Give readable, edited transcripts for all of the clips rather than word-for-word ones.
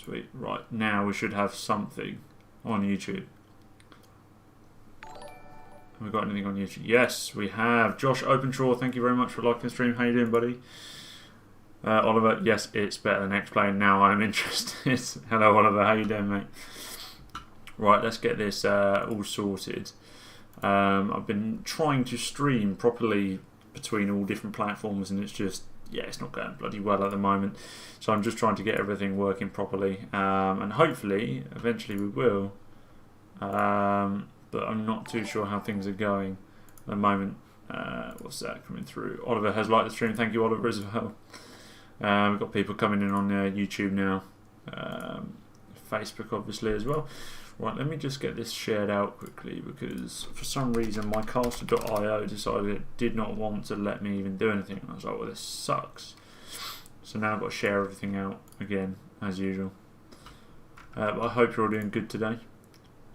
Sweet. Right, now we should have something on YouTube. Have we got anything on YouTube? Yes, we have. Josh Openshaw, thank you very much for liking the stream. How you doing, buddy? Oliver, yes, it's better than X-Plane. Now I'm interested. Hello, Oliver. How you doing, mate? Right, let's get this all sorted. I've been trying to stream properly between all different platforms, and it's just, yeah, it's not going bloody well at the moment. So I'm just trying to get everything working properly, and hopefully, eventually we will. But I'm not too sure how things are going at the moment. What's that coming through? Oliver has liked the stream. Thank you, Oliver, as well. We've got people coming in on YouTube now. Facebook, obviously, as well. Right, let me just get this shared out quickly, because for some reason my caster.io decided it did not want to let me even do anything. I was like, well, this sucks. So now I've got to share everything out again, as usual. But I hope you're all doing good today.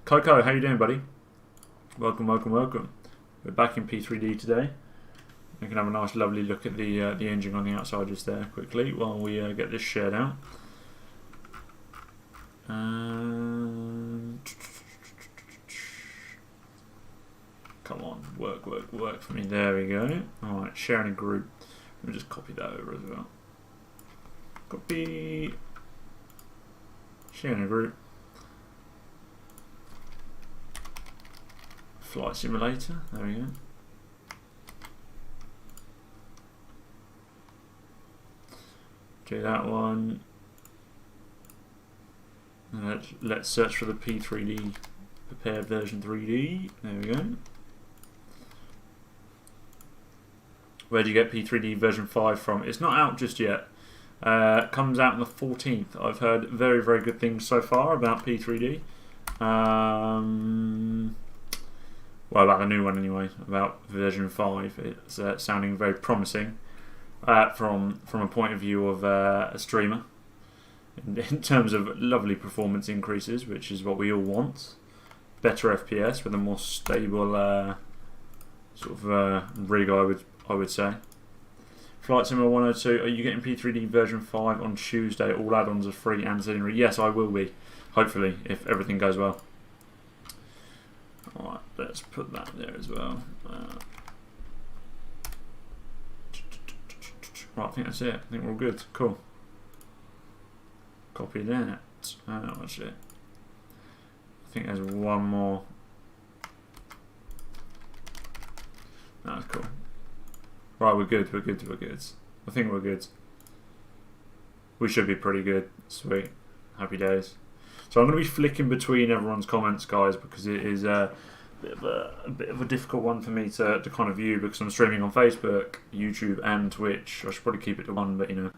Coco, how you doing, buddy? Welcome, welcome, welcome. We're back in P3D today. We can have a nice, lovely look at the engine on the outside just there quickly while we get this shared out. Come on, work, work, work for me. There we go. Alright, sharing a group. Let me just copy that over as well. Copy. Sharing a group. Flight simulator. There we go. Do that one. Let's search for the P3D prepared version 3D. There we go. Where do you get P3D version 5 from? It's not out just yet. Comes out on the 14th. I've heard very, very good things so far about P3D. Well, about the new one anyway, about version 5. It's sounding very promising from a point of view of a streamer. In terms of lovely performance increases, which is what we all want. Better FPS with a more stable sort of rig, I would say. Flight Simulator 102, are you getting P3D version 5 on Tuesday? All add-ons are free and ancillary. Yes, I will be. Hopefully, if everything goes well. Alright, let's put that there as well. Right, I think that's it. I think we're all good. Cool. Copy that. That's it. I think there's one more. That's cool. Right, we're good. We're good. We're good. I think we're good. We should be pretty good. Sweet. Happy days. So I'm going to be flicking between everyone's comments, guys, because it is a bit of a difficult one for me to kind of view, because I'm streaming on Facebook, YouTube, and Twitch. I should probably keep it to one, but you know.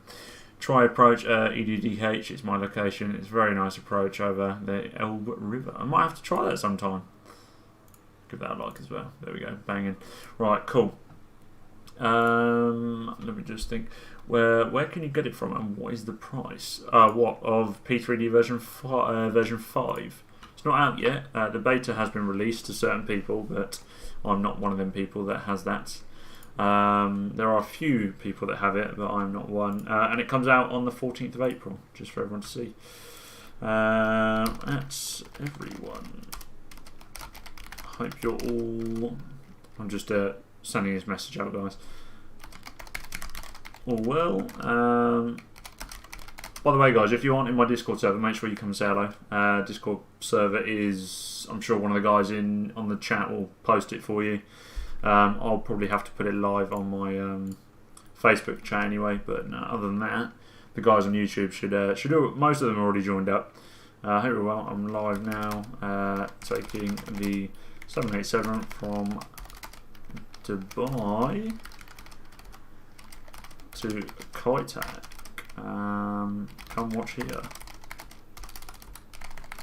Try approach EDDH, it's my location. It's a very nice approach over the Elbe River. I might have to try that sometime. Give that a like as well. There we go, banging. Right, cool. Let me just think. Where can you get it from, and what is the price? What of P3D version 5? It's not out yet. The beta has been released to certain people, but I'm not one of them people that has that. There are a few people that have it, but I'm not one. And it comes out on the 14th of April, just for everyone to see. That's everyone. Hope you're all... I'm just sending this message out, guys. All well. By the way, guys, if you aren't in my Discord server, make sure you come and say hello. Discord server is... I'm sure one of the guys on the chat will post it for you. I'll probably have to put it live on my Facebook chat anyway, but no, other than that, the guys on YouTube should do. Most of them are already joined up. Hope you're well. I'm live now, taking the 787 from Dubai to Kaitak. Come watch here.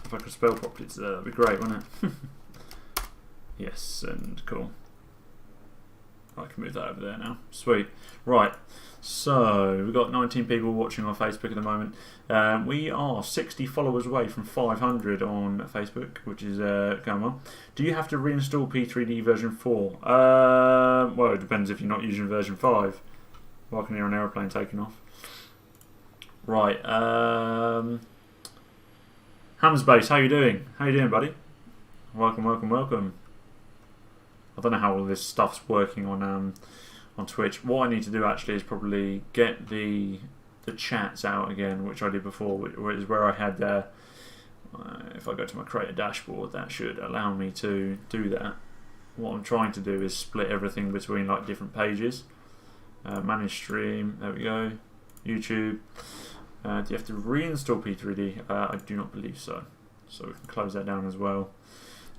If I could spell properly today, that'd be great, wouldn't it? Yes, and cool. I can move that over there now. Sweet. Right. So, we've got 19 people watching on Facebook at the moment. We are 60 followers away from 500 on Facebook, which is going well. Do you have to reinstall P3D version 4? Well, it depends if you're not using version 5. Well, I can hear an aeroplane taking off. Right. Hamsbase, how you doing? How you doing, buddy? Welcome, welcome, welcome. I don't know how all this stuff's working on Twitch. What I need to do actually is probably get the chats out again, which I did before, which is where I had if I go to my creator dashboard, that should allow me to do that. What I'm trying to do is split everything between like different pages. Manage stream, there we go. YouTube. Do you have to reinstall P3D? I do not believe so. So we can close that down as well.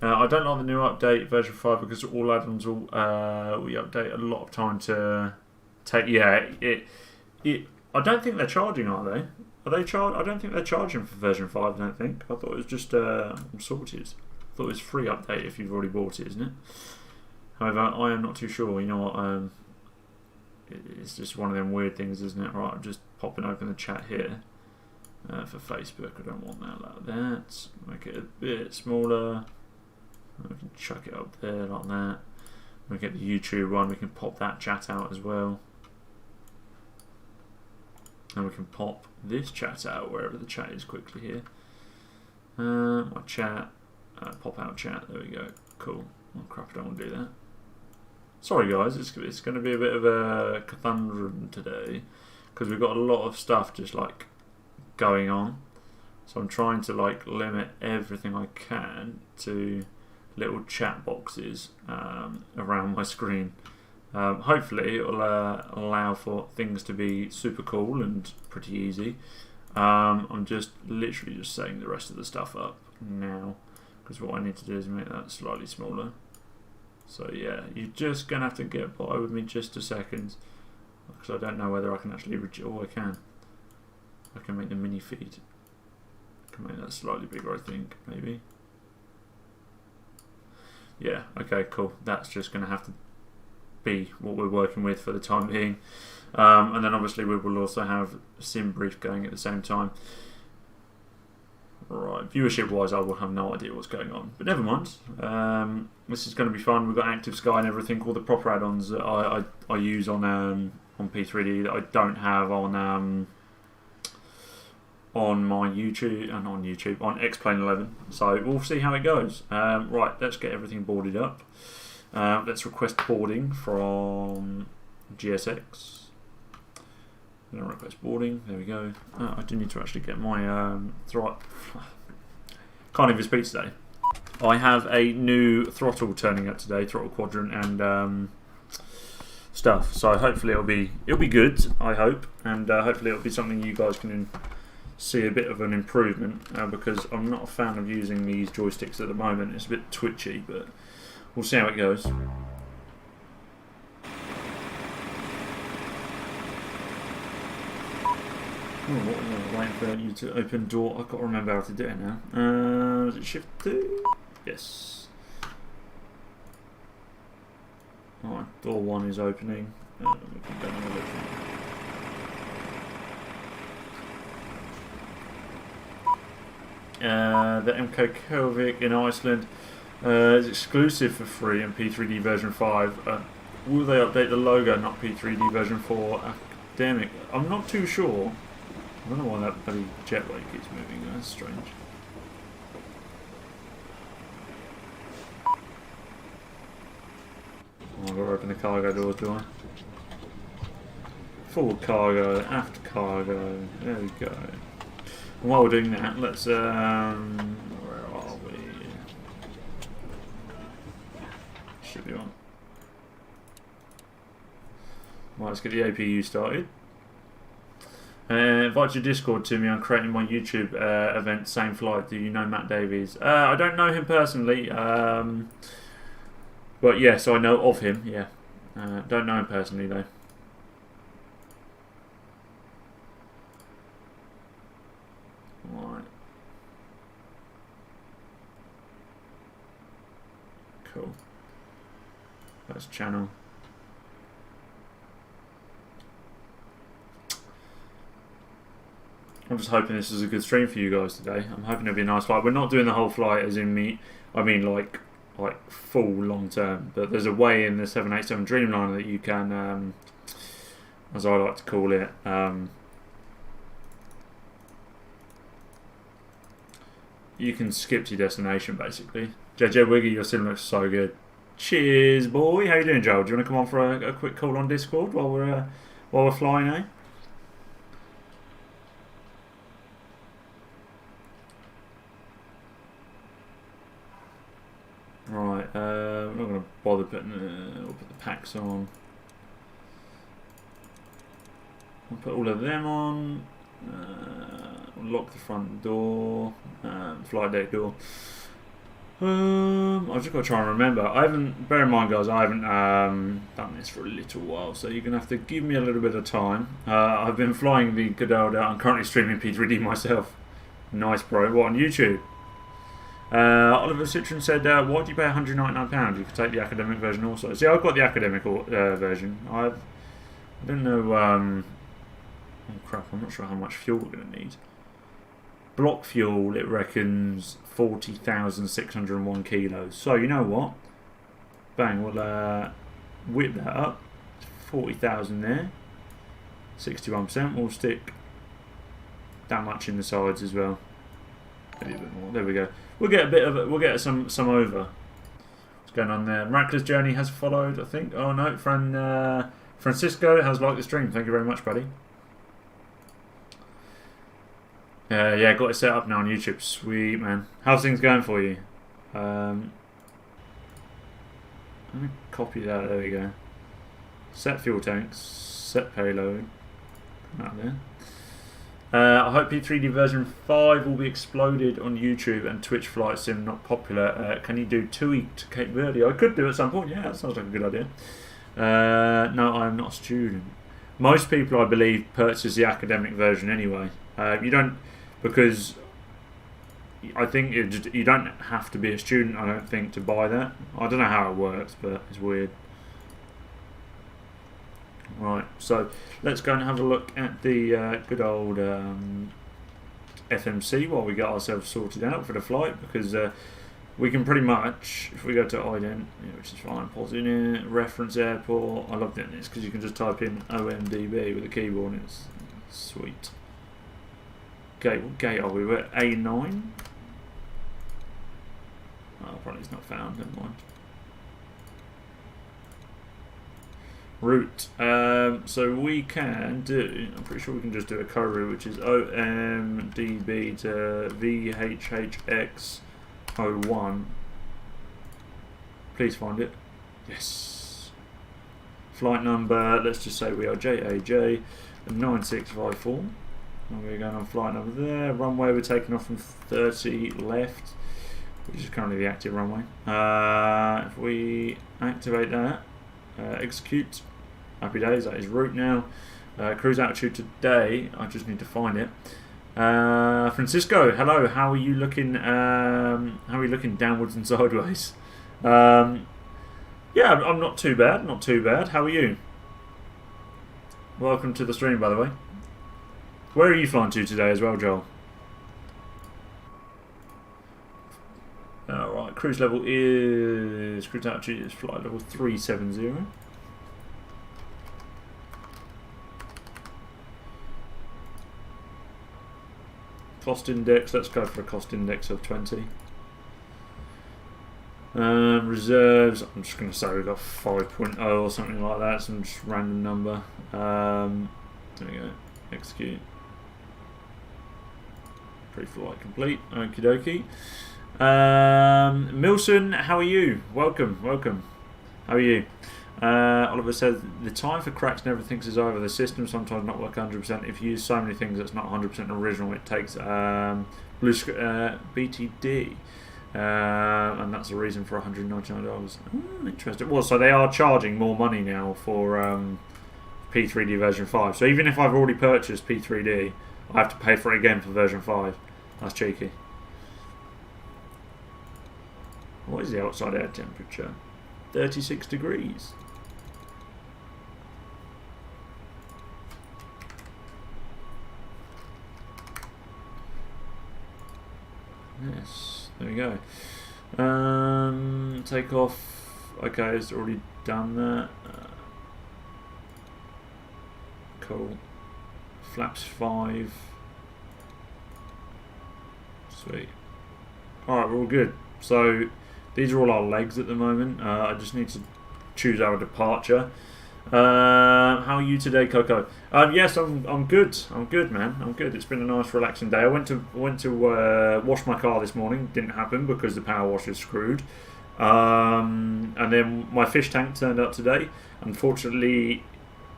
I don't like the new update version 5 because all add-ons will we update a lot of time to take. Yeah, I don't think they're charging, are they? Are they I don't think they're charging for version 5. I don't think. I thought it was just sorted. I thought it was free update if you've already bought it, isn't it? However, I am not too sure. You know what? It's just one of them weird things, isn't it? Right, I'm just popping open the chat here for Facebook. I don't want that like that. Make it a bit smaller. We can chuck it up there like that. We get the YouTube one. We can pop that chat out as well. And we can pop this chat out wherever the chat is quickly here. My chat, pop out chat. There we go. Cool. Oh crap! I don't want to do that. Sorry guys, it's going to be a bit of a conundrum today because we've got a lot of stuff just like going on. So I'm trying to like limit everything I can to little chat boxes around my screen. Hopefully it'll allow for things to be super cool and pretty easy. I'm just literally just setting the rest of the stuff up now because what I need to do is make that slightly smaller. So yeah, you're just going to have to get by with me just a second because I don't know whether I can actually oh, I can. I can make the mini feed. I can make that slightly bigger, I think, maybe. Yeah, okay, cool. That's just going to have to be what we're working with for the time being. And then obviously we will also have Sim Brief going at the same time. Right, viewership wise I will have no idea what's going on, but never mind. This is going to be fun. We've got Active Sky and everything, all the proper add-ons that I use on P3D that I don't have on my YouTube and on X-Plane 11. So we'll see how it goes. Right, let's get everything boarded up. Let's request boarding from GSX. Request boarding. There we go. I do need to actually get my throttle. Can't even speak today. I have a new throttle turning up today, throttle quadrant and stuff. So hopefully it'll be good. I hope, and hopefully it'll be something you guys can see a bit of an improvement because I'm not a fan of using these joysticks at the moment. It's a bit twitchy, but we'll see how it goes. Oh, waiting for you to open door. I've got to remember how to do it now. Is it shift 2? Yes. Alright, door 1 is opening. We can go and have a look. The MK Kelvik in Iceland is exclusive for free in P3D version 5. Will they update the logo, not P3D version 4 academic? I'm not too sure. I don't know why that bloody jetway keeps moving. That's strange. Oh, I've got to open the cargo doors, do I? Forward cargo, aft cargo. There we go. And while we're doing that, let's where are we? Should be on. Right, let's get the APU started. Invite your Discord to me. I'm creating my YouTube event, same flight. Do you know Matt Davies? I don't know him personally, but yes, I know of him. Yeah, don't know him personally though. Right. Cool. That's channel. I'm just hoping this is a good stream for you guys today. I'm hoping it'll be a nice flight. We're not doing the whole flight as in me. I mean like full long term. But there's a way in the 787 Dreamliner that you can, as I like to call it, you can skip to your destination basically. JJ Wiggy, your sim looks so good. Cheers, boy. How you doing, Joel? Do you want to come on for a quick call on Discord while we're flying, eh? Right. We're not going to bother putting. We'll put the packs on. We'll put all of them on. Lock the front door. Flight deck door. I've just got to try and remember. Bear in mind, guys, I haven't done this for a little while, so you're going to have to give me a little bit of time. I've been flying the good old. I'm currently streaming P3D myself. Nice, bro. What, on YouTube? Oliver Citron said, why do you pay £199? You could take the academic version also. See, I've got the academic version. I don't know. Oh crap! I'm not sure how much fuel we're going to need. Block fuel, it reckons 40,601 kilos. So you know what? Bang, we'll whip that up. 40,000 there. 61%. We'll stick that much in the sides as well. Maybe a bit more. There we go. We'll get a bit of it. We'll get some over. What's going on there? Miraculous Journey has followed, I think. Oh no, Francisco has liked the stream. Thank you very much, buddy. Yeah, got it set up now on YouTube. Sweet, man. How's things going for you? Let me copy that. There we go. Set fuel tanks. Set payload. Come out there. I hope P3D version 5 will be exploded on YouTube and Twitch Flight Sim not popular. Can you do TUI to Cape Verde? I could do at some point. Yeah, that sounds like a good idea. No, I'm not a student. Most people, I believe, purchase the academic version anyway. You don't, because I think you don't have to be a student, I don't think, to buy that. I don't know how it works, but it's weird. Right, so let's go and have a look at the good old FMC while we get ourselves sorted out for the flight, because we can pretty much, if we go to ident, which is fine, pause in here, reference airport. I love doing this because you can just type in OMDB with a keyboard and it's sweet. Okay, what gate are we? We're at A9. Oh, probably it's not found, never mind. Route. So we can do, I'm pretty sure we can just do a co-route, which is OMDB to VHHX01. Please find it. Yes. Flight number, let's just say we are JAJ 9654. And we're going on flight number there. Runway, we're taking off from 30 left, which is currently the active runway. If we activate that, execute, happy days, that is route now. Cruise altitude today, I just need to find it. Francisco, hello, how are you looking? How are you looking downwards and sideways? Yeah, I'm not too bad, not too bad. How are you? Welcome to the stream, by the way. Where are you flying to today as well, Joel? Alright, cruise altitude is flight level 370. Cost index, let's go for a cost index of 20. Reserves, I'm just going to say we've got 5.0 or something like that, some just random number. There we go, execute. Pre-flight complete, okie dokie. Milson, how are you? Welcome, welcome. How are you? Oliver said the time for cracks and everything is over. The system sometimes not work 100%. If you use so many things that's not 100% original, it takes BTD, and that's the reason for $199. Interesting. Well, so they are charging more money now for P3D version 5. So even if I've already purchased P3D, I have to pay for it again for version 5. That's cheeky. What is the outside air temperature? 36 degrees. Yes, there we go. Take off. Okay, it's already done that. Cool. Flaps 5. Sweet. Alright, we're all good. So, these are all our legs at the moment. I just need to choose our departure. How are you today, Coco? Yes, I'm good. I'm good, man. I'm good. It's been a nice, relaxing day. I went to wash my car this morning. Didn't happen because the power wash is screwed. And then my fish tank turned up today. Unfortunately,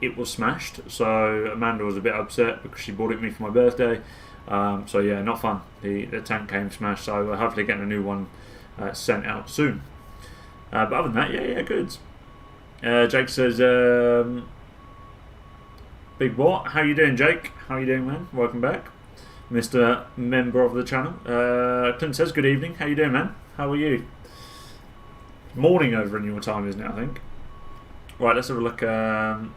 it was smashed. So Amanda was a bit upset because she bought it me for my birthday. So yeah, not fun. The tank came smashed. So we're hopefully getting a new one sent out soon. But other than that, yeah, good. Jake says, Big what? How you doing, Jake? How you doing, man? Welcome back, Mr. Member of the channel. Clint says, good evening. How you doing, man? How are you? Morning over in your time, isn't it, I think? Right, let's have a look. Right,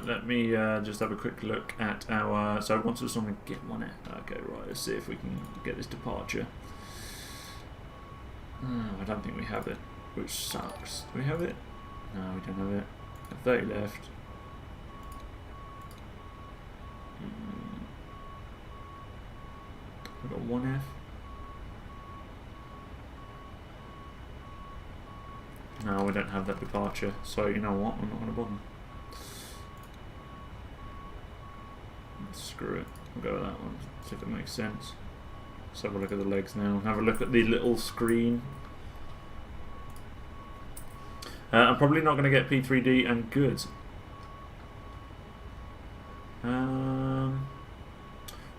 let me just have a quick look at our... So once we're on get one out. Okay, right, let's see if we can get this departure. I don't think we have it, which sucks. Do we have it? No, we don't have it. 30 left. We've got 1F. No, we don't have that departure. So, you know what? I'm not going to bother. Screw it. We'll go with that one. See if it makes sense. Let's have a look at the legs now. Have a look at the little screen. I'm probably not going to get P3D and goods.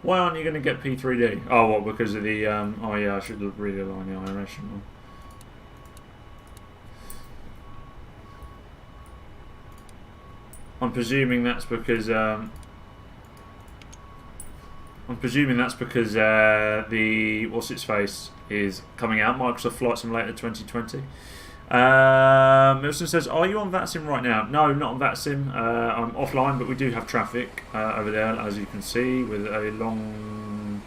Why aren't you going to get P3D? Oh, what? Because of the... oh, yeah, I should really align the IRS, shouldn't I? I'm presuming that's because... the what's-its-face is coming out, Microsoft Flight Simulator 2020. Milson says, are you on VATSIM right now? No, not on VATSIM. I'm offline, but we do have traffic over there, as you can see, with a long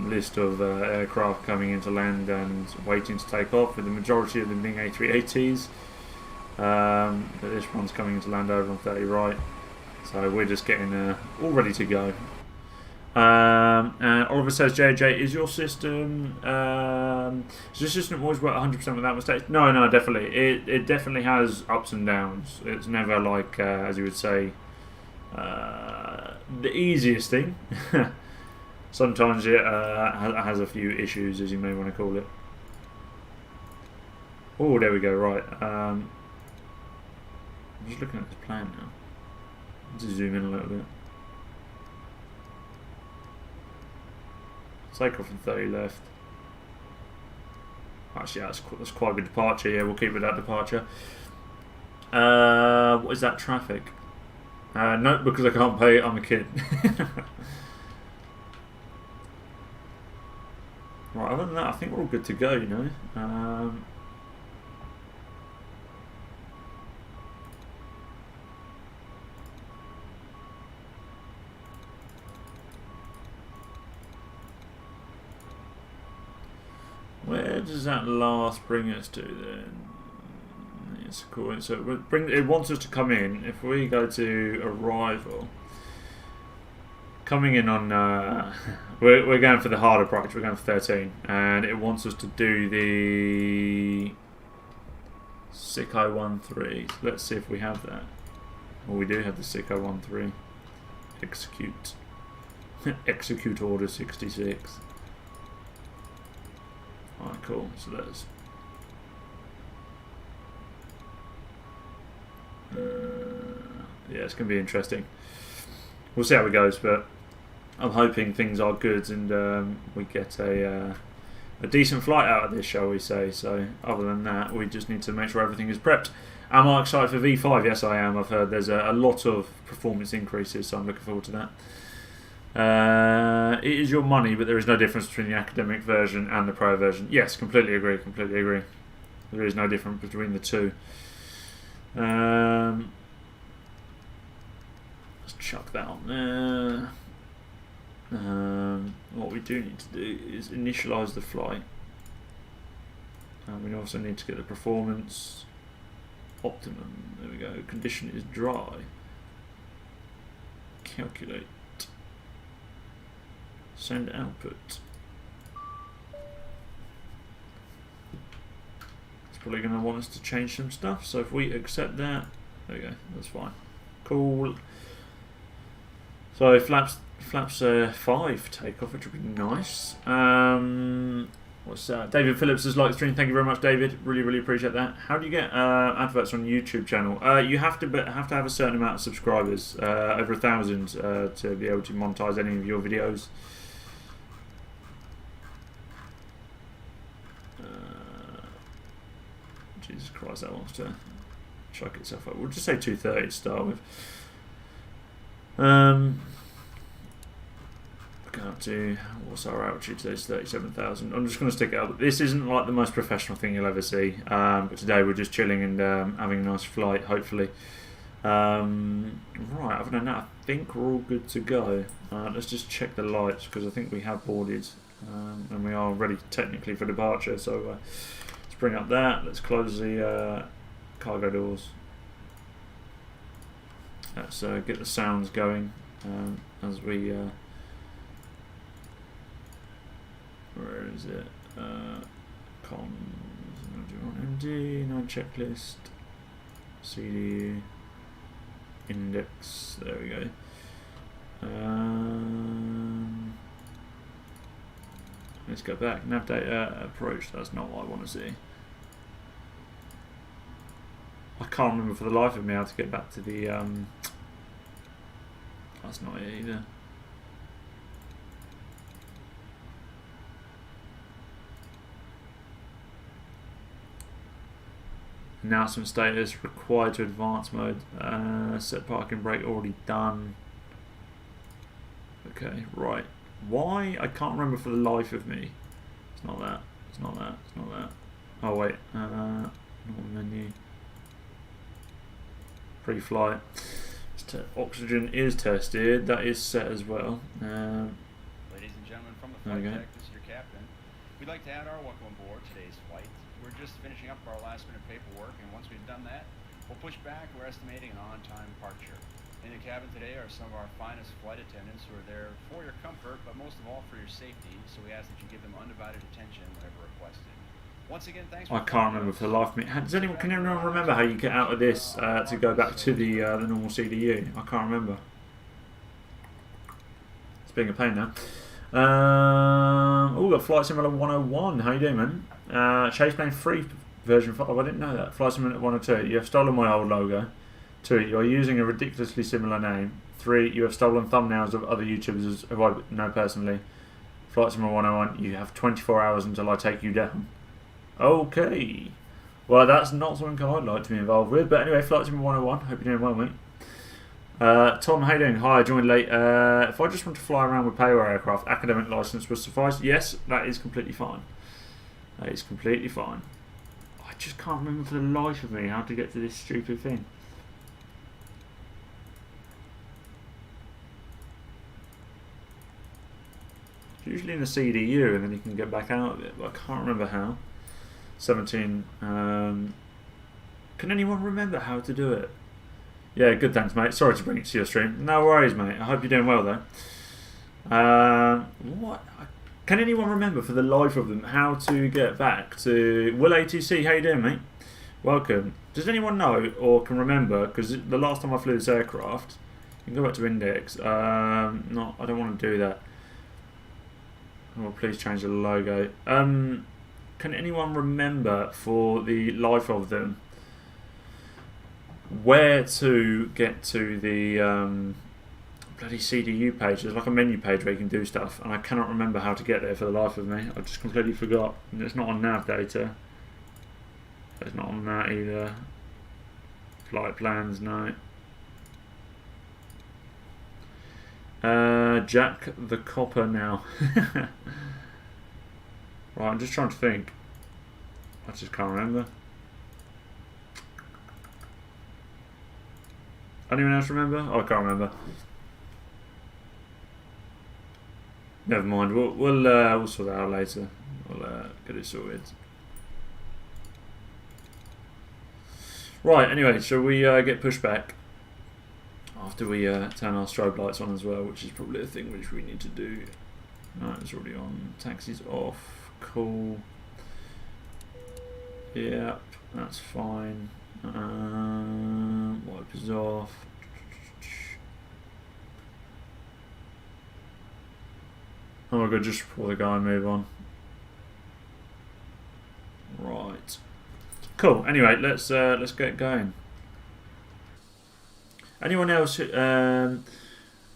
list of aircraft coming into land and waiting to take off, with the majority of them being A380s. But this one's coming into land over on 30 right. So we're just getting all ready to go. And Oliver says, JJ, is your system does your system always work 100% without mistakes? No, definitely. It definitely has ups and downs. It's never like, as you would say, the easiest thing. Sometimes it has a few issues, as you may want to call it. Oh, there we go. Right. I'm just looking at this plan now. Let's zoom in a little bit. Take off from 30 left. Actually, yeah, that's quite a good departure. Yeah, we'll keep with that departure. What is that traffic? No, because I can't pay it. I'm a kid. Right, other than that, I think we're all good to go, you know. Where does that last bring us to then? It's cool. So it wants us to come in. If we go to arrival, coming in on we're going for the hard approach. We're going for 13, and it wants us to do the SICO 13. Let's see if we have that. Well, we do have the SICO 13. Execute. Execute order 66. Alright, cool. So that's yeah, it's going to be interesting. We'll see how it goes, but I'm hoping things are good and we get a decent flight out of this, shall we say. So other than that, we just need to make sure everything is prepped. Am I excited for V5? Yes, I am. I've heard there's a lot of performance increases, so I'm looking forward to that. It is your money, but there is no difference between the academic version and the pro version. Yes, completely agree. Completely agree. There is no difference between the two. Let's chuck that on there. What we do need to do is initialize the flight. We also need to get the performance optimum. There we go. Condition is dry. Calculate. Send output. probably going to want us to change some stuff. So if we accept that, there we go, that's fine. Cool. So flaps 5 takeoff, which would be nice. What's that? David Phillips has liked the stream. Thank you very much, David. Really appreciate that. How do you get adverts on YouTube channel? You have to have a certain amount of subscribers, over 1,000, to be able to monetize any of your videos. Jesus Christ, that wants to chuck itself up. We'll just say 230 to start with. Going up to, what's our altitude today? It's 37,000. I'm just going to stick it up. This isn't like the most professional thing you'll ever see, but today we're just chilling and having a nice flight, hopefully. Right, other than that, I think we're all good to go. Let's just check the lights, because I think we have boarded, and we are ready technically for departure. So let's bring up that. Let's close the cargo doors. Let's get the sounds going as we... where is it? Comms, MD, 9 checklist, CD, index, there we go. Let's go back, nav data, approach, that's not what I want to see. I can't remember for the life of me how to get back to the, that's not it either. Announcement status, required to advanced mode, set parking brake already done. Okay, right. Why? I can't remember for the life of me. It's not that, it's not that, it's not that. Oh wait, normal menu. Pre-flight. Oxygen is tested, that is set as well. Ladies and gentlemen, from the flight deck, this is your captain. We'd like to add our welcome aboard today's flight. We're just finishing up our last minute paperwork, and once we've done that, we'll push back. We're estimating an on-time departure. In the cabin today are some of our finest flight attendants who are there for your comfort, but most of all for your safety, so we ask that you give them undivided attention whenever requested. Once again, thanks for... I can't remember for the life of me. Can anyone remember how you get out of this to go back to the normal CDU? I can't remember. It's being a pain now. Oh, got Flight Simulator 101. How you doing, man? Chase Plane 3 version 5. I didn't know that. Flight Simulator 102. You have stolen my old logo. 2. You are using a ridiculously similar name. 3. You have stolen thumbnails of other YouTubers who I know personally. Flight Simulator 101. You have 24 hours until I take you down. Okay. Well, that's not something I'd like to be involved with. But anyway, Flight Simulator 101. Hope you're doing well, mate. Tom, how you doing? Hi, I joined late. If I just want to fly around with payroll aircraft, academic license would suffice. Yes, that is completely fine. That is completely fine. I just can't remember for the life of me how to get to this stupid thing. It's usually in the CDU and then you can get back out of it, but I can't remember how. 17. Can anyone remember how to do it? Yeah, good, thanks, mate. Sorry to bring it to your stream. No worries, mate. I hope you're doing well, though. What? Can anyone remember, for the life of them, how to get back to... Will ATC, how you doing, mate? Welcome. Does anyone know, or can remember, because the last time I flew this aircraft... You can go back to index. No, I don't want to do that. Oh, please change the logo. Can anyone remember, for the life of them, where to get to the bloody CDU page? There's like a menu page where you can do stuff, and I cannot remember how to get there for the life of me. I just completely forgot. And it's not on nav data. It's not on that either. Flight plans, no. Jack the Copper now. Right, I'm just trying to think. I just can't remember. Anyone else remember? Oh, I can't remember. Never mind. We'll sort that out later. We'll get it sorted. Right. Anyway, shall we get pushed back after we turn our strobe lights on as well, which is probably a thing which we need to do. Right, it's already on. Taxi's off. Cool. Yep. That's fine. Wipers off. Oh my god, just before the guy move on. Right. Cool. Anyway, let's get going. Anyone else?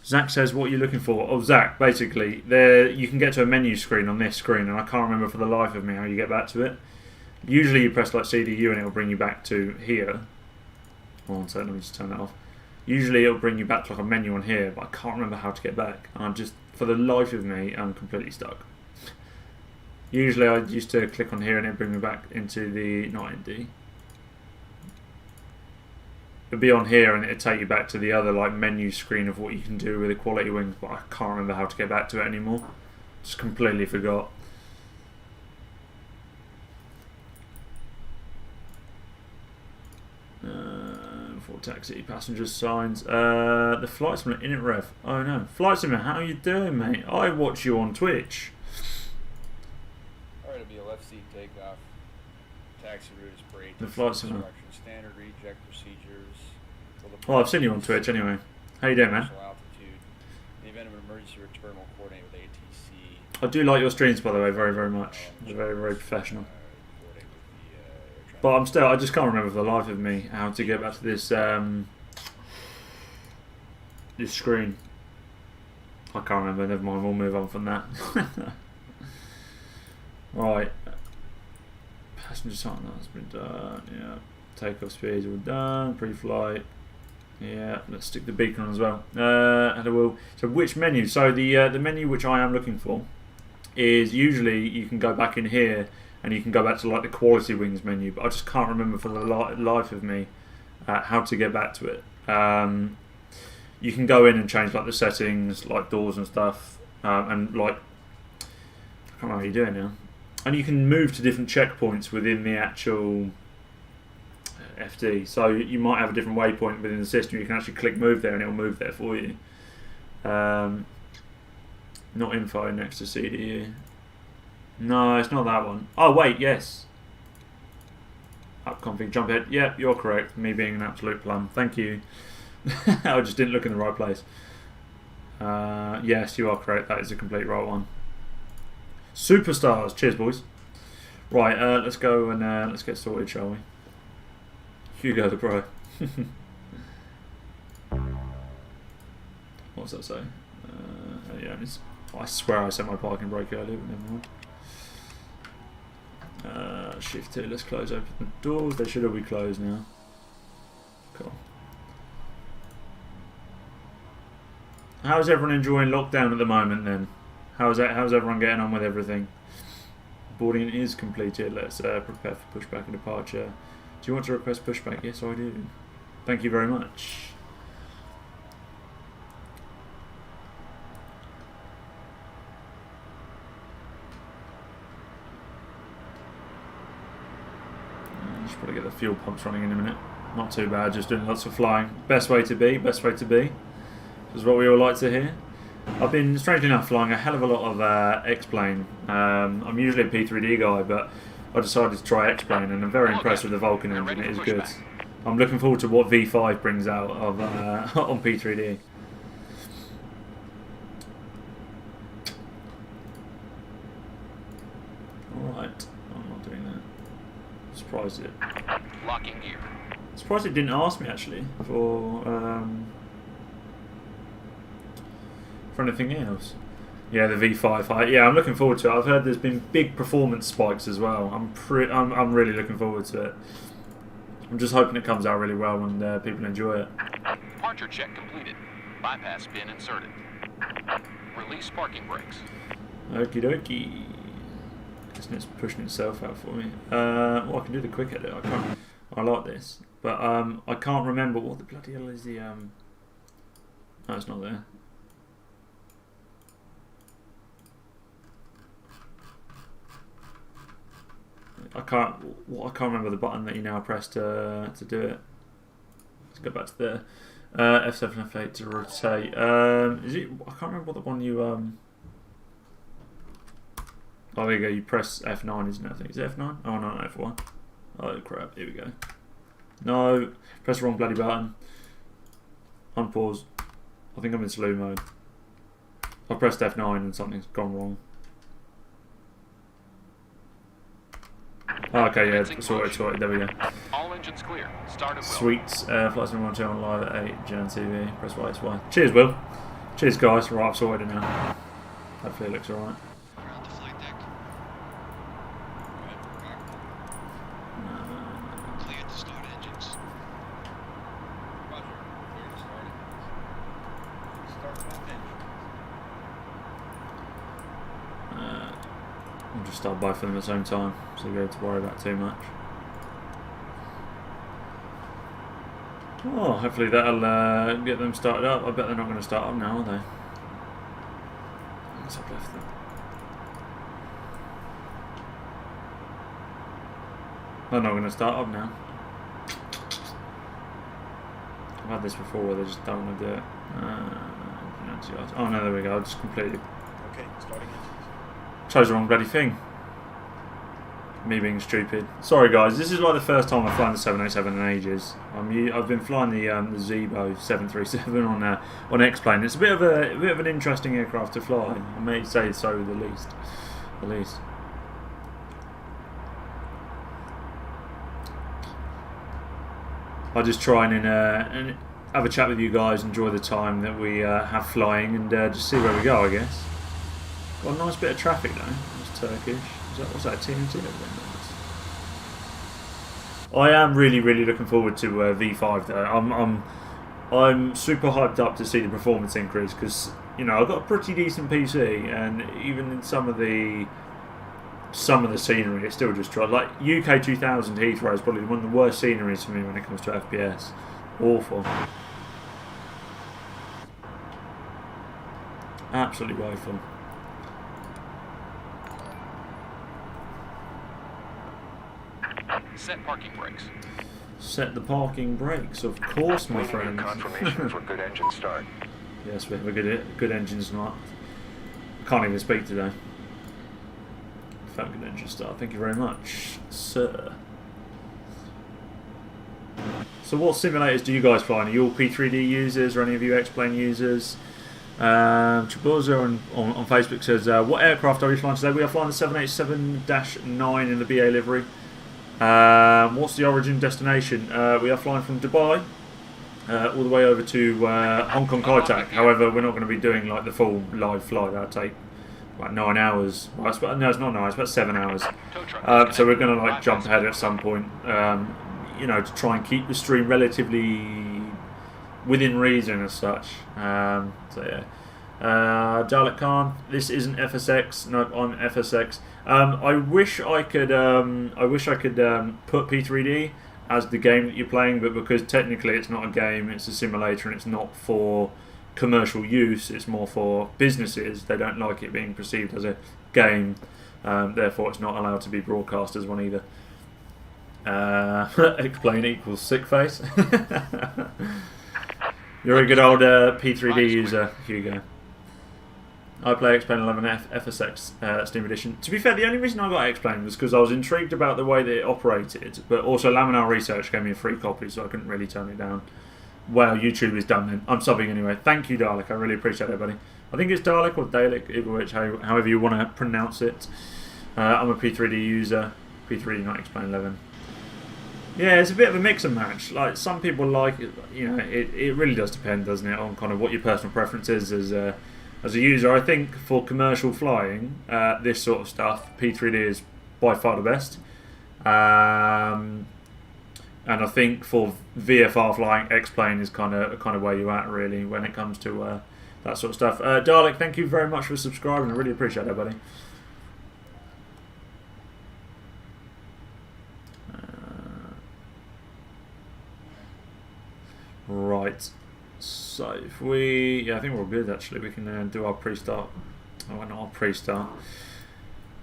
Zach says, "What are you looking for?" Oh, Zach, basically, there you can get to a menu screen on this screen, and I can't remember for the life of me how you get back to it. Usually, you press like CDU, and it will bring you back to here. One second, let me just turn that off. Usually, it'll bring you back to like a menu on here, but I can't remember how to get back. I'm just, for the life of me, I'm completely stuck. Usually, I used to click on here, and it'd bring me back into the not ND. It'd be on here and it'd take you back to the other like menu screen of what you can do with the quality wings, but I can't remember how to get back to it anymore. Just completely forgot. For taxi, passengers, signs. The flight simulator, in it rev. Oh no. Flight simulator, how are you doing, mate? I watch you on Twitch. Alright, it'll be a left seat takeoff. Taxi route is brake. The flight simulator. Standard reject procedures. Oh, I've seen you on Twitch anyway. How you doing, man? Altitude. In the event of an emergency return, we'll coordinate with ATC. I do like your streams, by the way, very, very much. They're very, very professional. But I just can't remember for the life of me how to get back to this this screen. I can't remember. Never mind. We'll move on from that. Right. Passenger sign that's been done. Yeah. Takeoff speeds all done. Pre-flight. Yeah. Let's stick the beacon on as well. Hello. So which menu? So the menu which I am looking for is usually you can go back in here. And you can go back to like the quality wings menu, but I just can't remember for the life of me how to get back to it. You can go in and change like the settings, like doors and stuff, and like I can't remember how you're doing now. And you can move to different checkpoints within the actual FD. So you might have a different waypoint within the system. You can actually click move there, and it will move there for you. Not info next to CDU. No, it's not that one. Oh, wait, yes. Up config, jump ahead. Yep, you're correct. Me being an absolute plum. Thank you. I just didn't look in the right place. Yes, you are correct. That is a complete right one. Superstars. Cheers, boys. Right, let's go and let's get sorted, shall we? Hugo the Pro. What's that say? Yeah, I swear I set my parking brake earlier, but never mind. Shift 2, let's close open the doors. They should all be closed now. Cool. How's everyone enjoying lockdown at the moment then? How's everyone getting on with everything? Boarding is completed. Let's prepare for pushback and departure. Do you want to request pushback? Yes, I do. Thank you very much. Just probably get the fuel pumps running in a minute. Not too bad, just doing lots of flying. Best way to be, best way to be. Is what we all like to hear. I've been, strangely enough, flying a hell of a lot of X-Plane. I'm usually a P3D guy, but I decided to try X-Plane, and I'm very impressed with the Vulcan engine. It is good. I'm looking forward to what V5 brings out of on P3D. Alright, I'm not doing that. Surprised it. Locking gear. Surprised it didn't ask me actually for anything else. Yeah, the V5. Yeah, I'm looking forward to it. I've heard there's been big performance spikes as well. I'm really looking forward to it. I'm just hoping it comes out really well and people enjoy it. Departure check completed. Bypass pin inserted. Release parking brakes. Okie dokie. Guessing it's pushing itself out for me. Well, I can do the quick edit. I like this, but I can't remember what the bloody hell is the No, it's not there. I can't remember the button that you now press to do it. Let's go back to there. F7, F8 to rotate. Is it? I can't remember what the one you Oh, there you go. You press F9, isn't it? I think is it F9. Oh no, F1. Oh crap, here we go. No, press the wrong bloody button. Unpause. I think I'm in slow mode. I pressed F9 and something's gone wrong. Oh, okay, yeah, sorted, there we go. All engines clear. Started. Sweet. Flight Sim 1 on live at 8, Gen TV. Press Y, Y. Cheers, Will. Cheers, guys. Right, I've sorted it now. Hopefully it looks alright. Around the flight deck. Cleared to start engines. Roger. Cleared to start engines. Start both engines. I'll just start both of them at the same time, so you don't have to worry about too much. Oh, hopefully that'll get them started up. I bet they're not going to start up now, are they? Let's have left them. They're not going to start up now. I've had this before where they just don't want to do it. Oh no, there we go. I just completely. Okay, starting engines. Chose the wrong bloody thing. Me being stupid. Sorry guys, this is like the first time I've flown the 787 in ages. I've been flying the Zebo 737 on X-Plane. It's a bit of an interesting aircraft to fly. I may say so the least. I'll just try and have a chat with you guys, enjoy the time that we have flying, and just see where we go, I guess. Got a nice bit of traffic though. It's Turkish. What's that, TNT? I am really looking forward to V5 though. I'm super hyped up to see the performance increase because I've got a pretty decent PC, and even in some of the scenery, it's still just dry. Like UK 2000 Heathrow is probably one of the worst sceneries for me when it comes to FPS. Awful. Absolutely woeful. Set parking brakes. Set the parking brakes, of course, my friend. Confirmation for good engine start. Yes, we have a good engine start. Can't even speak today. Found good engine start. Thank you very much, sir. So, what simulators do you guys fly? Are you all P3D users, or any of you X-Plane users? Chiboza on Facebook says, what aircraft are we flying today? We are flying the 787-9 in the BA livery. What's the origin destination? We are flying from Dubai all the way over to Hong Kong Kai Tak. However, we're not going to be doing like the full live flight. That'll take like 9 hours. Well, no, it's not 9. It's about 7 hours. So we're going to like jump ahead at some point. To try and keep the stream relatively within reason as such. So yeah. Dalek Khan, this isn't FSX. No, I'm FSX. I wish I could put P3D as the game that you're playing, but because technically it's not a game, it's a simulator, and it's not for commercial use. It's more for businesses. They don't like it being perceived as a game. Therefore, it's not allowed to be broadcast as one either. Explain equals sick face. You're a good old P3D user, Hugo. I play X-Plane 11 FSX Steam Edition. To be fair, the only reason I got X-Plane was because I was intrigued about the way that it operated, but also Laminar Research gave me a free copy, so I couldn't really turn it down. Well, YouTube is done then. I'm subbing anyway. Thank you, Dalek. I really appreciate it, buddy. I think it's Dalek or Dalek, either which, however you want to pronounce it. I'm a P3D user. P3D, not X-Plane 11. Yeah, it's a bit of a mix and match. Like, some people like it, it really does depend, doesn't it, on kind of what your personal preference is as a user. I think for commercial flying, this sort of stuff, P3D is by far the best. And I think for VFR flying, X-Plane is kind of where you're at, really, when it comes to that sort of stuff. Dalek, thank you very much for subscribing. I really appreciate that, buddy. Right. So if I think we're all good actually. We can do our pre-start. Oh, not our pre-start.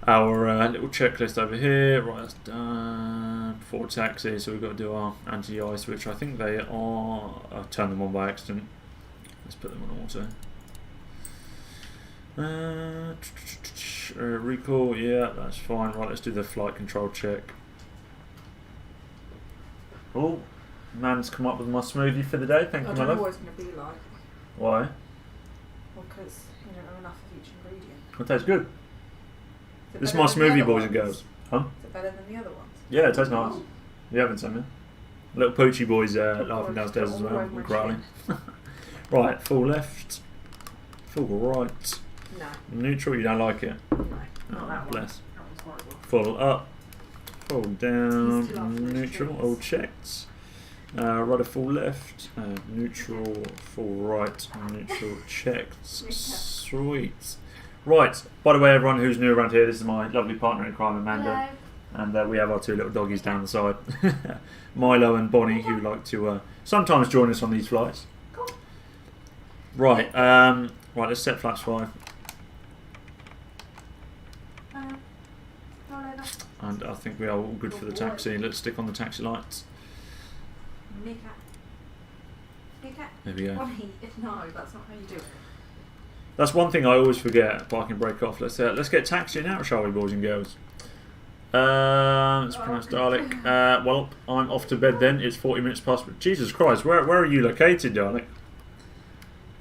Our little checklist over here. Right, that's done. Forward taxi. So we've got to do our anti-ice, which I think they are. I turned them on by accident. Let's put them on auto. Recall. Yeah, that's fine. Right, let's do the flight control check. Oh, man's come up with my smoothie for the day. Thank you, I my don't know love. what it's going to be like. Why? Well, because you don't know enough of each ingredient. It tastes good. Is it This is better my than the smoothie, other boys and ones? girls. Huh? Is it better than the other ones? Yeah, it tastes nice. You haven't seen me. Little Poochie boys laughing God, downstairs got as all well, over my growling. Right, full left, full right, No, neutral. You don't like it? no, Oh, not that one. bless. That one's horrible. Full up, full He's down, too up for his neutral. treats. All checked. Right, a full left, neutral, full right, neutral, checked. Sweet. Right. By the way, everyone who's new around here, this is my lovely partner in crime, Amanda. Hello. And we have our two little doggies down the side, Milo and Bonnie, who like to sometimes join us on these flights. Cool. Right, right. Let's set flaps 5, Roll over. and I think we are all good for the taxi. Let's stick on the taxi lights. Mika. Mika. There we go. Bonnie. No, that's not how you do it. That's one thing I always forget. Parking brake off. Let's get taxiing out, shall we, boys and girls? Let's pronounce Dalek. Well, I'm off to bed then. It's 40 minutes past. Jesus Christ, where are you located, Dalek?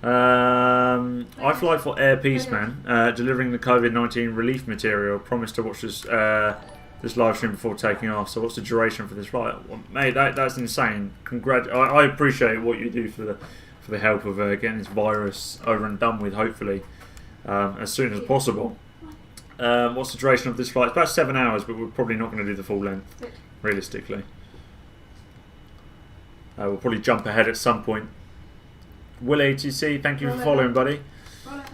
I fly for Air Peaceman, delivering the COVID-19 relief material. Promised to watch this live stream before taking off. So what's the duration for this flight? Well, mate, that's insane. I appreciate what you do for the help of getting this virus over and done with, hopefully, as soon as possible. What's the duration of this flight? It's about 7 hours, but we're probably not going to do the full length, realistically. We'll probably jump ahead at some point. Will ATC, thank you for following, buddy. Roll over.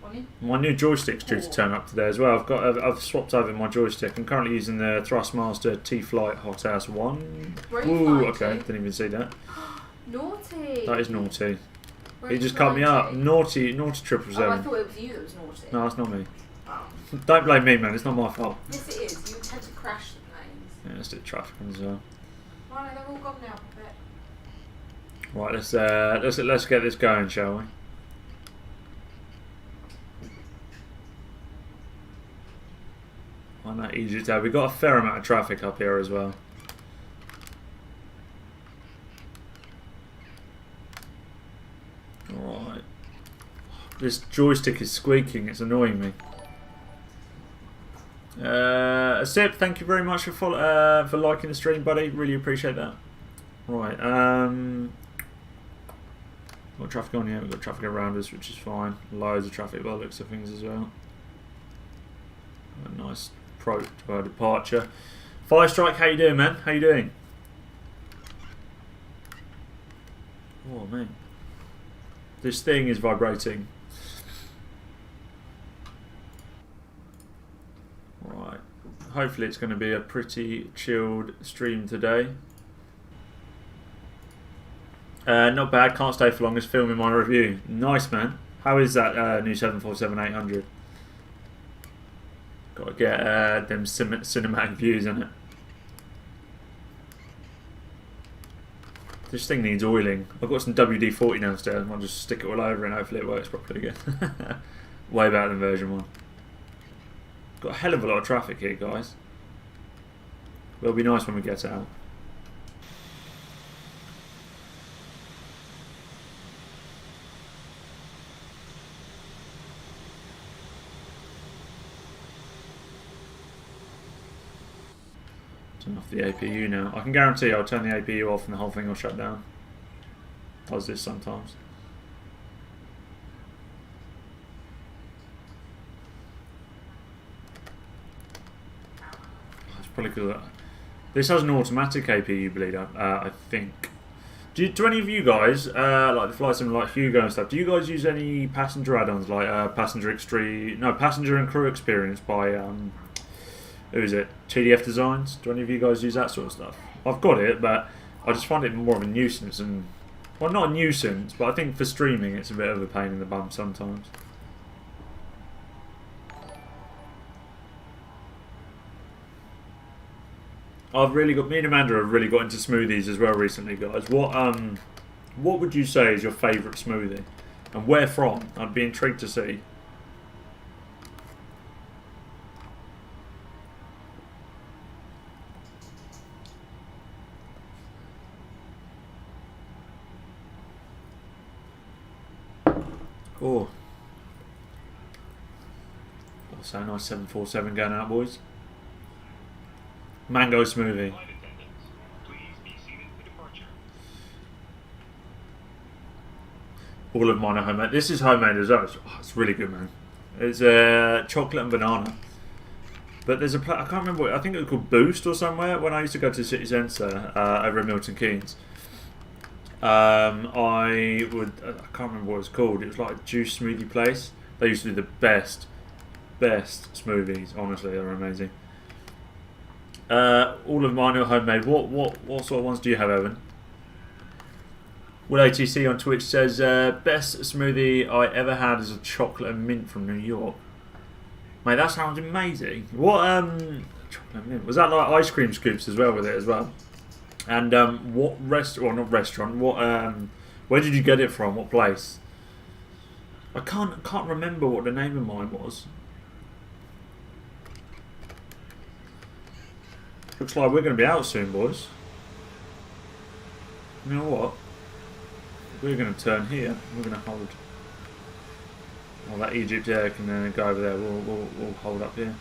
Bonnie. My new joystick's due to turn up today as well. I've swapped over my joystick. I'm currently using the Thrustmaster T-Flight Hot Ass 1. Ooh, okay, didn't even see that. Naughty. That is naughty. Where He is just cut me up. Naughty 777. Oh, I thought it was you that was naughty. No, it's not me. Oh. Don't blame me, man. It's not my fault. Yes, it is. You tend to crash the planes. Yeah, let's do traffic as well. Right, they're all gone now, Puppet. Right, let's get this going, shall we? On that Egypt tab, we've got a fair amount of traffic up here as well. Alright. This joystick is squeaking, it's annoying me. Sip, thank you very much for liking the stream, buddy. Really appreciate that. Right, got traffic on here, we've got traffic around us, which is fine. Loads of traffic by the looks of things as well. A nice approach to our departure. Fire Strike, how you doing, man? How you doing? Oh, man. This thing is vibrating. Right. Hopefully it's going to be a pretty chilled stream today. Not bad, can't stay for long, just filming my review. Nice, man. How is that new 747-800? Got to get them cinematic views in it. This thing needs oiling. I've got some WD-40 downstairs. I'll just stick it all over and hopefully it works properly again. Way better than version 1. Got a hell of a lot of traffic here, guys. It'll be nice when we get out. Turn off the APU now. I can guarantee I'll turn the APU off and the whole thing will shut down. Does this sometimes. That's probably because this has an automatic APU bleed, I think. Do any of you guys, like the flight sim, like Hugo and stuff, do you guys use any passenger add-ons like Passenger and Crew Experience by who is it? TDF Designs? Do any of you guys use that sort of stuff? I've got it, but I just find it more of a nuisance. And well, not a nuisance, but I think for streaming it's a bit of a pain in the bum sometimes. Me and Amanda have really got into smoothies as well recently, guys. What would you say is your favourite smoothie? And where from? I'd be intrigued to see. Oh. So nice 747 going out, boys. Mango smoothie. All of mine are homemade. This is homemade as well. It's really good, man. It's chocolate and banana. But there's a I can't remember what, I think it was called Boost or somewhere when I used to go to City Centre over in Milton Keynes. I can't remember what it was called. It was like a juice smoothie place. They used to do the best smoothies. Honestly, they're amazing. All of mine are homemade. What sort of ones do you have, Evan? Will ATC on Twitch says best smoothie I ever had is a chocolate and mint from New York. Mate, that sounds amazing. What chocolate and mint, was that like ice cream scoops as well with it as well? And what not restaurant? What where did you get it from? What place? I can't remember what the name of mine was. Looks like we're going to be out soon, boys. You know what? We're going to turn here. We're going to hold. Well, that Egypt Air can go over there. We'll hold up here.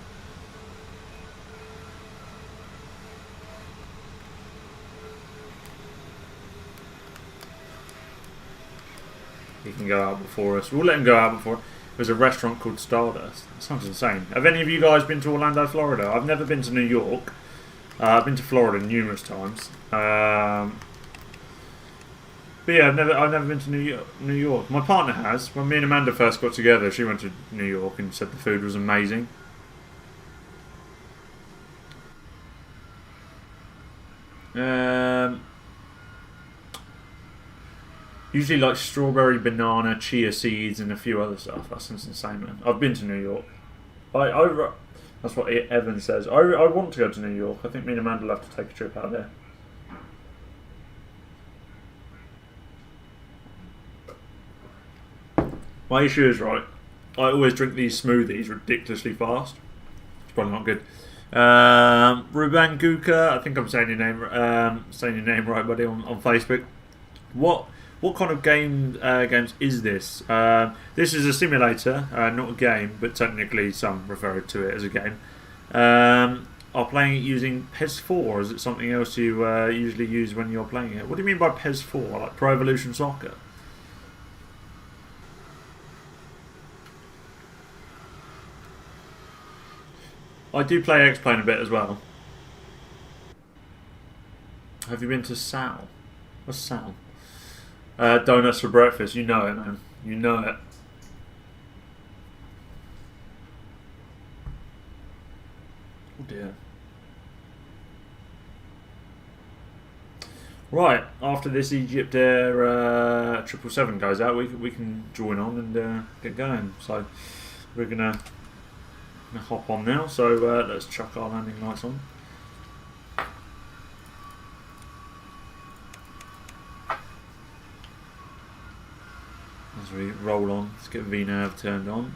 He can go out before us. We'll let him go out before. There's a restaurant called Stardust. That sounds insane. Have any of you guys been to Orlando, Florida? I've never been to New York. I've been to Florida numerous times. But yeah, I've never been to New York. My partner has. When me and Amanda first got together, she went to New York and said the food was amazing. Usually like strawberry, banana, chia seeds, and a few other stuff. That sounds insane, man. I've been to New York. That's what Evan says. I want to go to New York. I think me and Amanda will have to take a trip out there. My issue is, right, I always drink these smoothies ridiculously fast. It's probably not good. Ruban Guka, I think I'm saying your name right, buddy, on Facebook. What kind of games is this? This is a simulator, not a game, but technically some refer to it as a game. Are playing it using PES 4, or is it something else you usually use when you're playing it? What do you mean by PES 4? Like Pro Evolution Soccer? I do play X-Plane a bit as well. Have you been to Sal? What's Sal? Donuts for breakfast. You know it, man. You know it. Oh dear. Right, after this Egypt Air 777 goes out, we can join on and get going. So we're gonna hop on now. So let's chuck our landing lights on. As we roll on, let's get VNav turned on.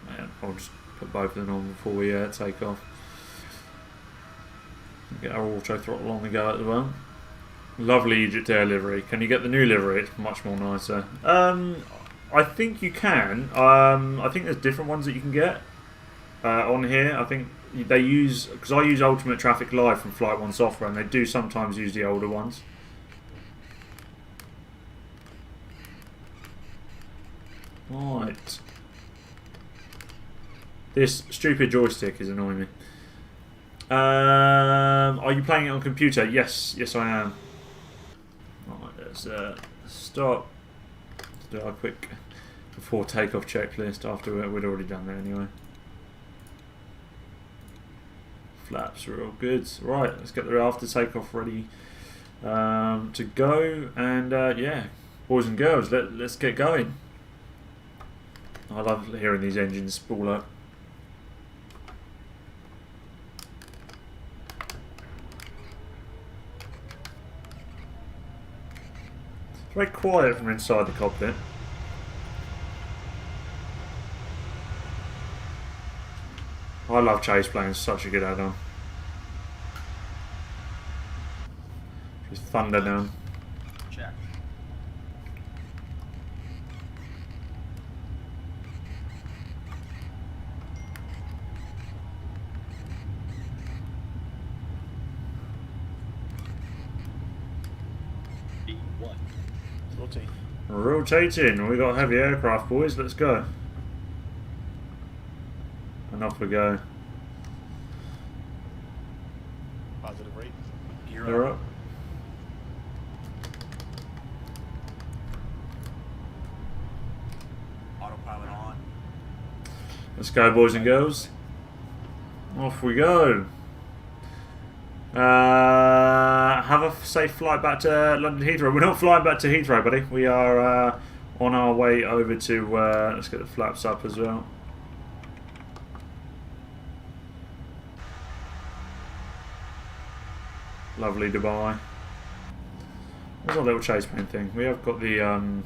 And I'll just put both of them on before we take off. Get our auto throttle on the go as well. Lovely Egypt Air livery. Can you get the new livery? It's much more nicer. I think you can. I think there's different ones that you can get on here. I think they use, because I use Ultimate Traffic Live from Flight One software, and they do sometimes use the older ones. Right. This stupid joystick is annoying me. Are you playing it on computer? Yes, I am. Right, let's start. Let's do a quick before takeoff checklist after we'd already done that anyway. Flaps are all good. Right, let's get the after takeoff ready to go. And yeah, boys and girls, let's get going. I love hearing these engines spool up. It's very quiet from inside the cockpit. I love chase planes, such a good add-on. Just thunder down. Check. Rotate. Rotating. We got heavy aircraft, boys. Let's go. And off we go. Positive rate. Gear up. Autopilot on. Let's go, boys and girls. Off we go. Have a safe flight back to London Heathrow. We're not flying back to Heathrow, buddy. We are on our way over to... let's get the flaps up as well. Lovely Dubai. What's our little chase plane thing? We have got the...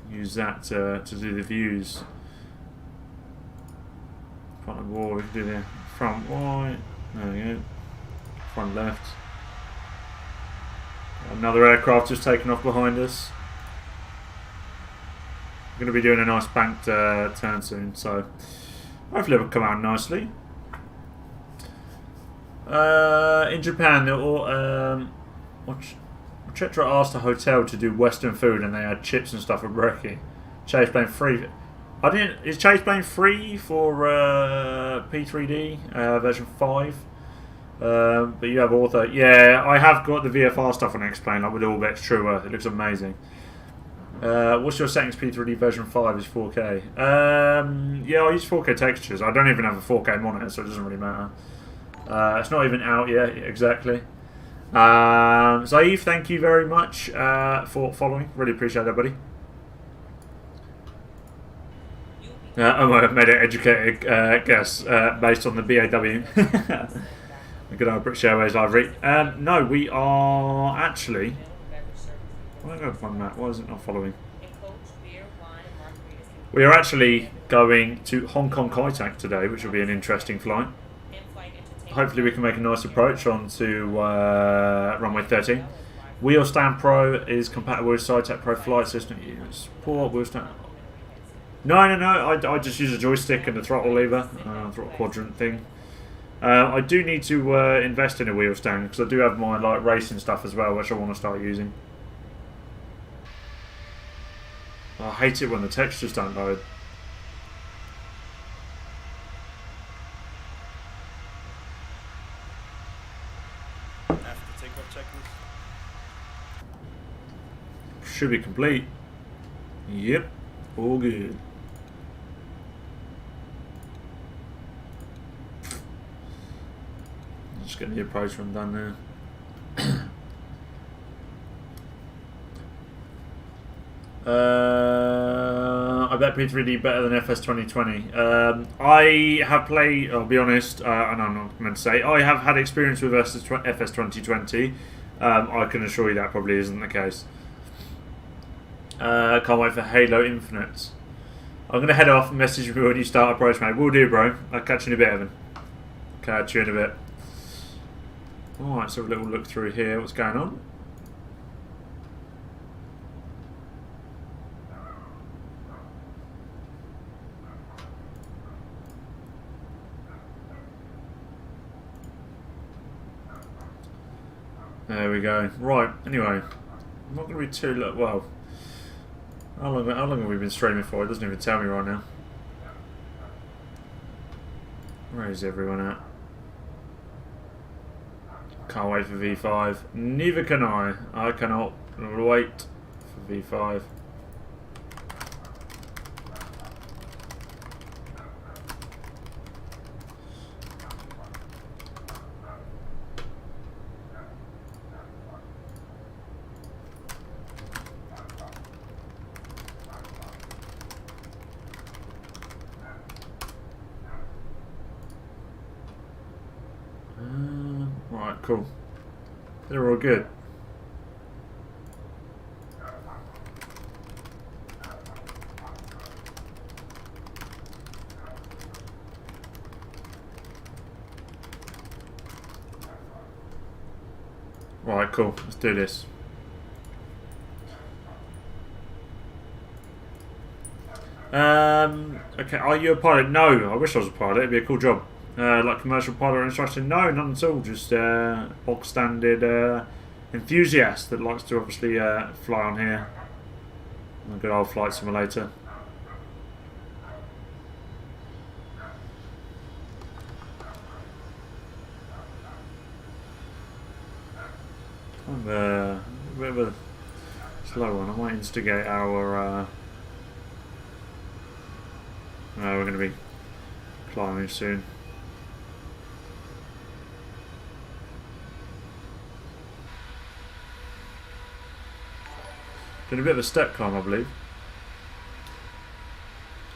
use that to do the views. Front of wall, we can do the front right. There we go. Front left. Another aircraft just taken off behind us. We're going to be doing a nice banked turn soon, so hopefully it will come out nicely. In Japan, Chetra asked a hotel to do Western food, and they had chips and stuff at brekkie. Chase plane free. I didn't. Is Chase plane free for P3D version 5? But you have author. Yeah, I have got the VFR stuff on X-Plane, like with all bets true worth. It looks amazing. What's your settings? P3D version 5 is 4K. Yeah, I use 4K textures. I don't even have a 4K monitor, so it doesn't really matter. It's not even out yet, exactly. Zaif, thank you very much for following. Really appreciate that, buddy. I made an educated guess based on the BAW. Good old British Airways library. No, we are actually... Why did I go find that? Why is it not following? We are actually going to Hong Kong Kai Tak today, which will be an interesting flight. Hopefully we can make a nice approach onto runway 13. Wheel Stand Pro is compatible with SciTech Pro flight system. Support wheel stand. No, I just use a joystick and a throttle lever, throttle quadrant thing. I do need to invest in a wheel stand because I do have my like racing stuff as well, which I want to start using. I hate it when the textures don't load. After takeoff checklist. Should be complete. Yep, all good. Just getting the approach run done there. I bet P3D better than FS 2020. I have played, I'll be honest, and I'm not meant to say, I have had experience with FS 2020. I can assure you that probably isn't the case. Can't wait for Halo Infinite. I'm going to head off and message me when you start approach, mate. Will do, bro. I'll catch you in a bit, Evan. Catch you in a bit. Alright, let's have a little look through here. What's going on? There we go. Right, anyway. I'm not going to be too... Well, how long have we been streaming for? It doesn't even tell me right now. Where is everyone at? Can't wait for V5. Neither can I. I cannot wait for V5. Right, cool. They're all good. Right, cool. Let's do this. Okay, are you a pilot? No, I wish I was a pilot. It'd be a cool job. Like commercial pilot instruction? No, none at all. Just bog standard enthusiast that likes to obviously fly on here. A good old flight simulator. I'm a bit of a slow one. I might instigate our. We're going to be climbing soon. Doing a bit of a step climb, I believe.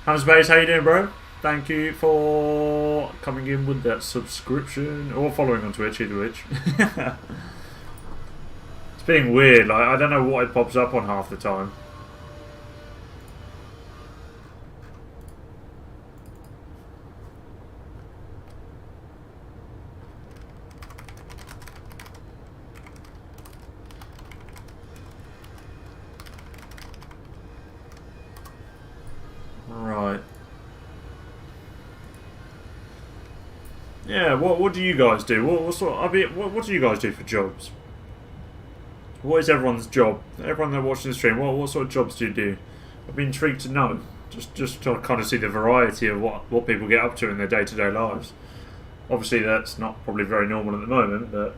Hans Bays, how you doing, bro? Thank you for coming in with that subscription or following on Twitch, either which. It's being weird. Like, I don't know what it pops up on half the time. Right. Yeah. What do you guys do? What sort? I mean, what do you guys do for jobs? What is everyone's job? Everyone that watching the stream, what sort of jobs do you do? I'd be intrigued to know. Just to kind of see the variety of what people get up to in their day-to-day lives. Obviously, that's not probably very normal at the moment, but.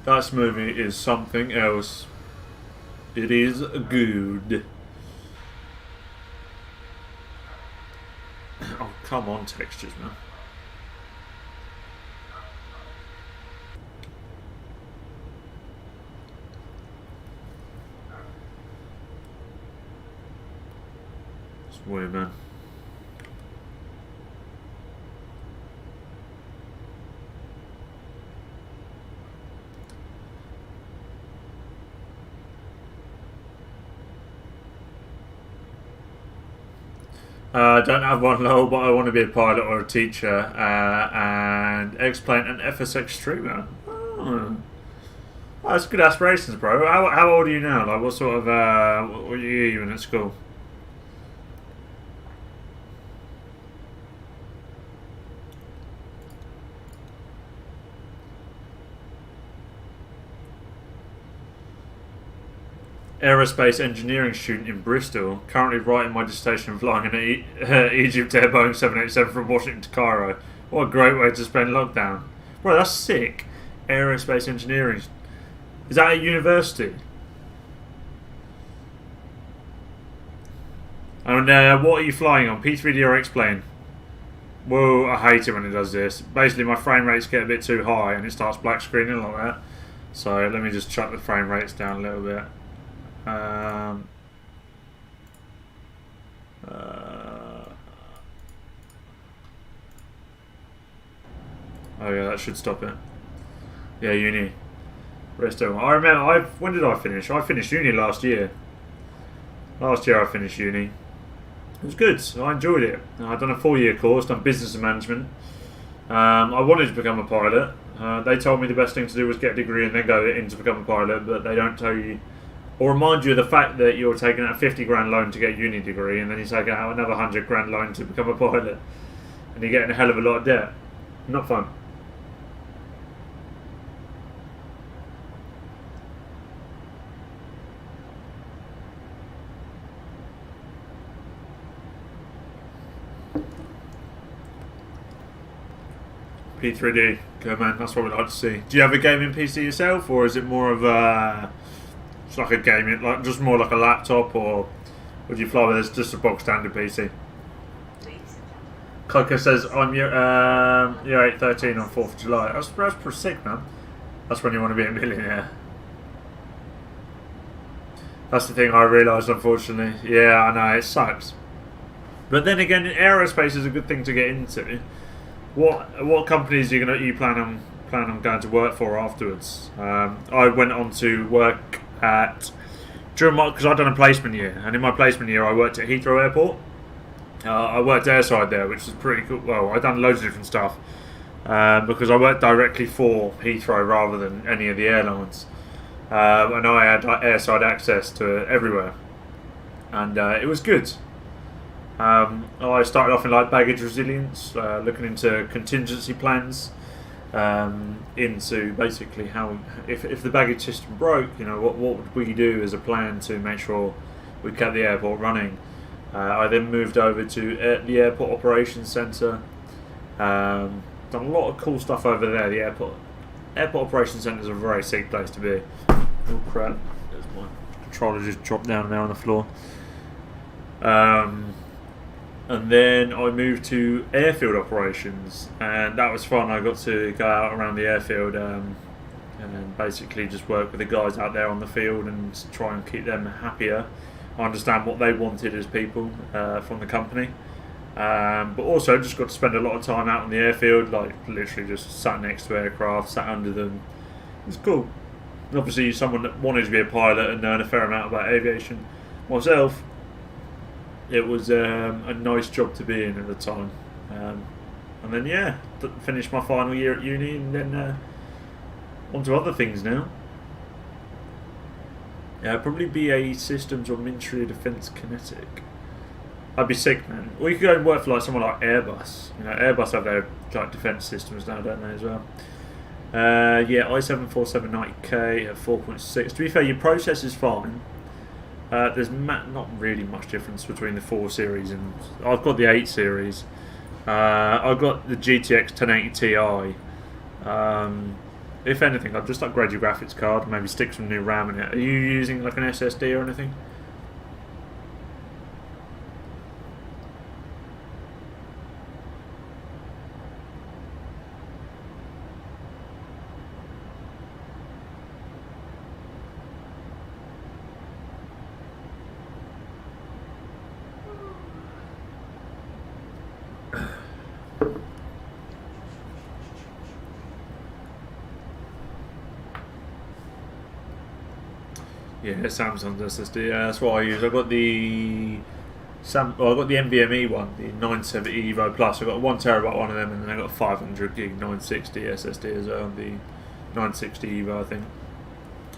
That movie is something else. It is good. Oh, come on, textures, man. It's weird, man. I don't have one low, but I want to be a pilot or a teacher, and X-Plane and FSX streamer. Oh. That's good aspirations, bro. How old are you now? Like, what sort of what year are you in at school? Aerospace engineering student in Bristol, currently writing my dissertation flying in Egypt Air Boeing 787 from Washington to Cairo. What a great way to spend lockdown. Bro, that's sick. Aerospace engineering. Is that at university? And what are you flying on? P3D or X-Plane? Whoa, I hate it when it does this. Basically, my frame rates get a bit too high and it starts black screening like that. So let me just chuck the frame rates down a little bit. Oh yeah, that should stop it. Yeah, uni. Bristol. I remember. When did I finish? I finished uni last year. Last year I finished uni. It was good. I enjoyed it. I'd done a 4-year course, done business and management. I wanted to become a pilot. They told me the best thing to do was get a degree and then go in to become a pilot, but they don't tell you or remind you of the fact that you're taking out a 50 grand loan to get a uni degree and then you're taking out another 100 grand loan to become a pilot and you're getting a hell of a lot of debt. Not fun. P3D, good man, that's what we'd like to see. Do you have a gaming PC yourself, or is it more of a it's like a gaming, like just more like a laptop, or would you fly with just a box standard PC? Coco says I'm year 813 on 4th of July. That's pretty sick, man. That's when you want to be a millionaire. That's the thing I realised, unfortunately. Yeah, I know, it sucks. But then again, aerospace is a good thing to get into. What companies you plan on going to work for afterwards? I went on to work because I'd done a placement year, and in my placement year I worked at Heathrow Airport. I worked airside there, which is pretty cool. Well, I've done loads of different stuff because I worked directly for Heathrow rather than any of the airlines, and I had like airside access to everywhere. and it was good. I started off in like baggage resilience, looking into contingency plans, into basically how if the baggage system broke, you know, what would we do as a plan to make sure we kept the airport running. I then moved over to the airport operations centre. Done a lot of cool stuff over there. The airport operations centre is a very sick place to be. Oh crap! There's my controller just dropped down there on the floor. And then I moved to airfield operations, and that was fun. I got to go out around the airfield and basically just work with the guys out there on the field and try and keep them happier. I understand what they wanted as people from the company, but also just got to spend a lot of time out on the airfield, like literally just sat next to aircraft, sat under them. It was cool. And obviously, someone that wanted to be a pilot and learn a fair amount about aviation myself, it was a nice job to be in at the time. And then finished my final year at uni, and then on to other things now. Probably BAE Systems or Ministry of Defence Kinetic. I'd be sick, man. Or you could go and work for like someone like Airbus. You know, Airbus have their like defence systems now, don't they, as well? I-747-90K at 4.6. To be fair, your process is fine. There's not really much difference between the 4 series, and I've got the 8 series. I've got the GTX 1080 Ti. If anything, I'd just upgrade your graphics card, maybe stick some new RAM in it. Are you using like an SSD or anything? Yeah, Samsung's SSD. Yeah, that's what I use. I've got the NVMe one, the 970 Evo Plus. I've got a 1 terabyte one of them, and then I've got a 500 gig 960 SSD as well, the 960 Evo, I think.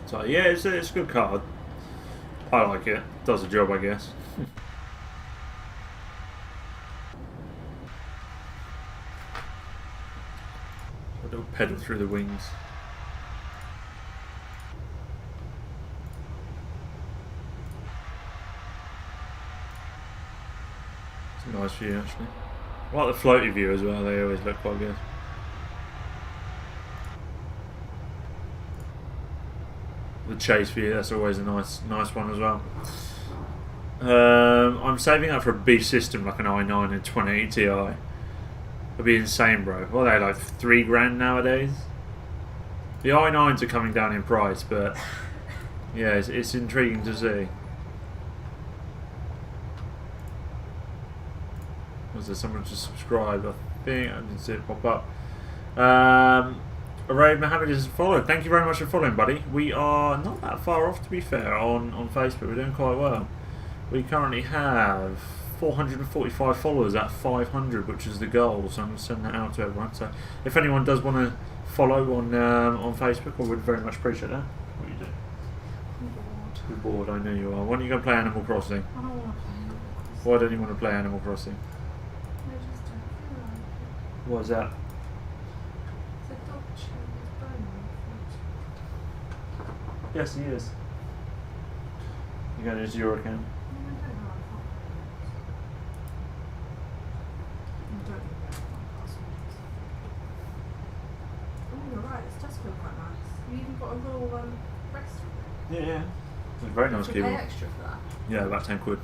So yeah, it's a good card. I like it. Does the job, I guess. A little pedal through the wings. Nice view, actually. I like the floaty view as well, they always look quite good. The chase view, that's always a nice one as well. I'm saving up for a big system like an i9 and 2080 Ti. It'd be insane, bro. What are they, like $3,000 nowadays? The i9s are coming down in price, but yeah, it's intriguing to see. Was there someone just subscribed? I think I didn't see it pop up. Ray Mohammed is followed. Thank you very much for following, buddy. We are not that far off, to be fair, on Facebook. We're doing quite well. We currently have 445 followers at 500, which is the goal. So I'm going to send that out to everyone. So if anyone does want to follow on Facebook, I would very much appreciate that. What you do? I'm bored. You're bored, I know you are. When are you going to play Animal Crossing? I don't want to play Animal Crossing. Why don't you want to play Animal Crossing? I just don't feel like it. What is that? The dog chewing his bone off. Yes, he is. You going to use your account? I don't know. I don't even know what my password is. Oh, you're right. This does feel quite nice. You even got a little restaurant. Yeah. It's a very nice You pay keyboard. extra for that. Yeah, about 10 quid.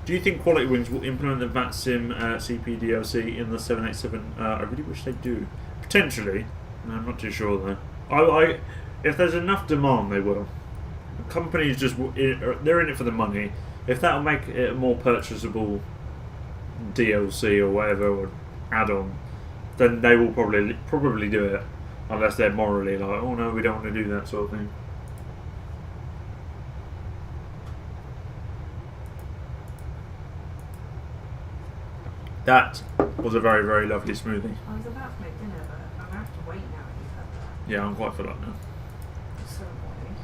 Do you think Quality Wings will implement the VATSIM CP DLC in the 787? I really wish they do. Potentially. No, I'm not too sure though. If there's enough demand, they will. Companies just they're in it for the money. If that'll make it a more purchasable DLC or whatever, or add-on, then they will probably do it, unless they're morally like, oh no, we don't want to do that sort of thing. That was a very, very lovely smoothie. I was about to make dinner, but I'm going to have to wait now that you've had that. Yeah, I'm quite full up now. It's so annoying.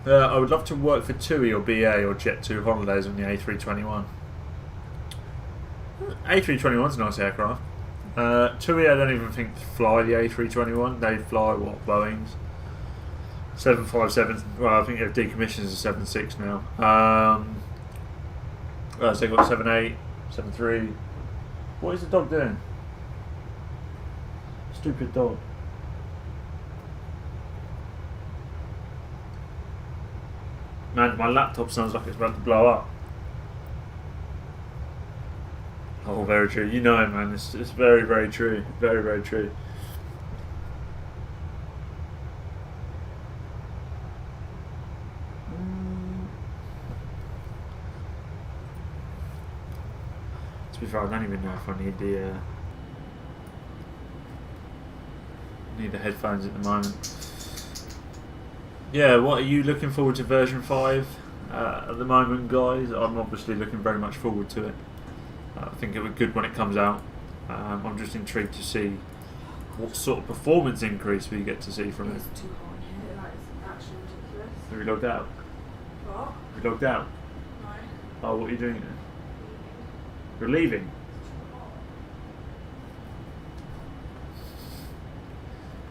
I would love to work for TUI or BA or Jet2 Holidays on the A321. A321's a nice aircraft. TUI, I don't even think fly the A321. They fly what, Boeings? 757. Well, I think they've decommissioned as a 76 now. So they've got 78, 73. What is the dog doing? Stupid dog. Man, my laptop sounds like it's about to blow up. Oh, very true. You know it, man. It's very, very true. Very, very true. To be fair, I don't even know if I need the headphones at the moment. Yeah, what are you looking forward to version 5 at the moment, guys? I'm obviously looking very much forward to it. I think it'll be good when it comes out. I'm just intrigued to see what sort of performance increase we get to see from it. It's too hot in here, like, it's actually ridiculous. Have we logged out? What? We logged out? No. Oh, what are you doing then? You're leaving?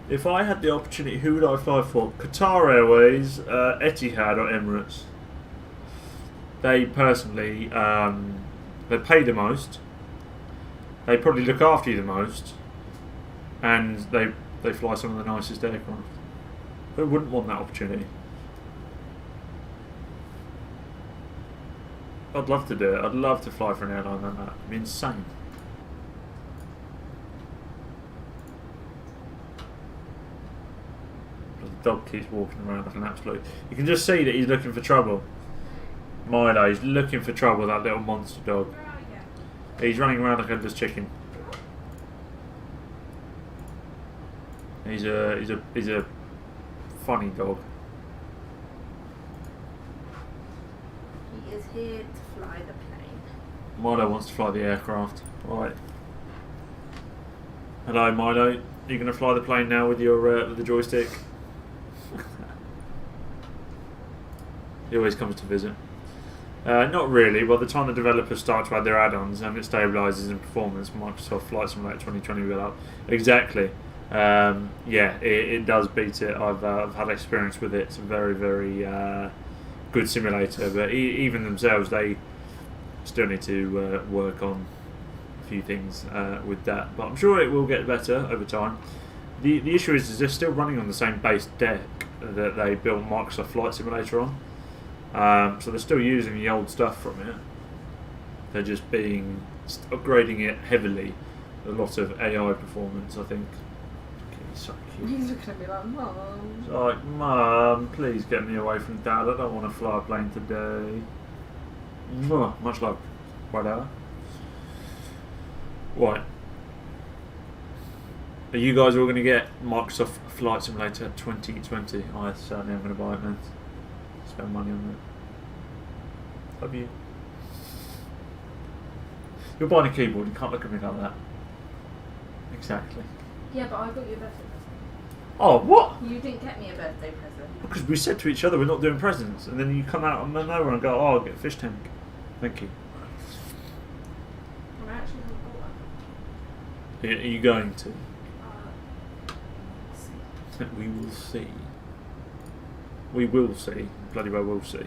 If I had the opportunity, who would I fly for? Qatar Airways, Etihad or Emirates? They personally, they pay the most, they probably look after you the most, and they fly some of the nicest aircraft. Who wouldn't want that opportunity? I'd love to do it. I'd love to fly for an airline like that. It'd be insane. The dog keeps walking around like an absolute... You can just see that he's looking for trouble. Milo, he's looking for trouble, that little monster dog. He's running around like a just chicken. He's a funny dog. He is here to fly the plane. Milo wants to fly the aircraft. Right. Hello, Milo. Are you going to fly the plane now with your with the joystick? He always comes to visit. Not really. By the time the developers start to add their add-ons and it stabilises in performance, Microsoft Flight Simulator 2020 will up. Exactly. Yeah, it does beat it. I've had experience with it. It's a very, very good simulator. But even themselves, they still need to work on a few things with that. But I'm sure it will get better over time. The issue is they're still running on the same base deck that they built Microsoft Flight Simulator on. So they're still using the old stuff from it. They're just upgrading it heavily. A lot of AI performance, I think. He's so cute. He's looking at me like, Mum. It's like, Mum, please get me away from Dad. I don't want to fly a plane today. Mwah. Much love. Whatever. Right. Are you guys all going to get Microsoft Flight Simulator 2020? I certainly am going to buy it, man. Spend money on it. Love you. You're buying a keyboard, you can't look at me like that. Exactly. Yeah, but I got you a birthday present. Oh, what? You didn't get me a birthday present. Because we said to each other we're not doing presents, and then you come out of nowhere and go, oh, I'll get a fish tank. Thank you. And I actually haven't bought one. Are you going to? See. We will see. We will see. Bloody well will see.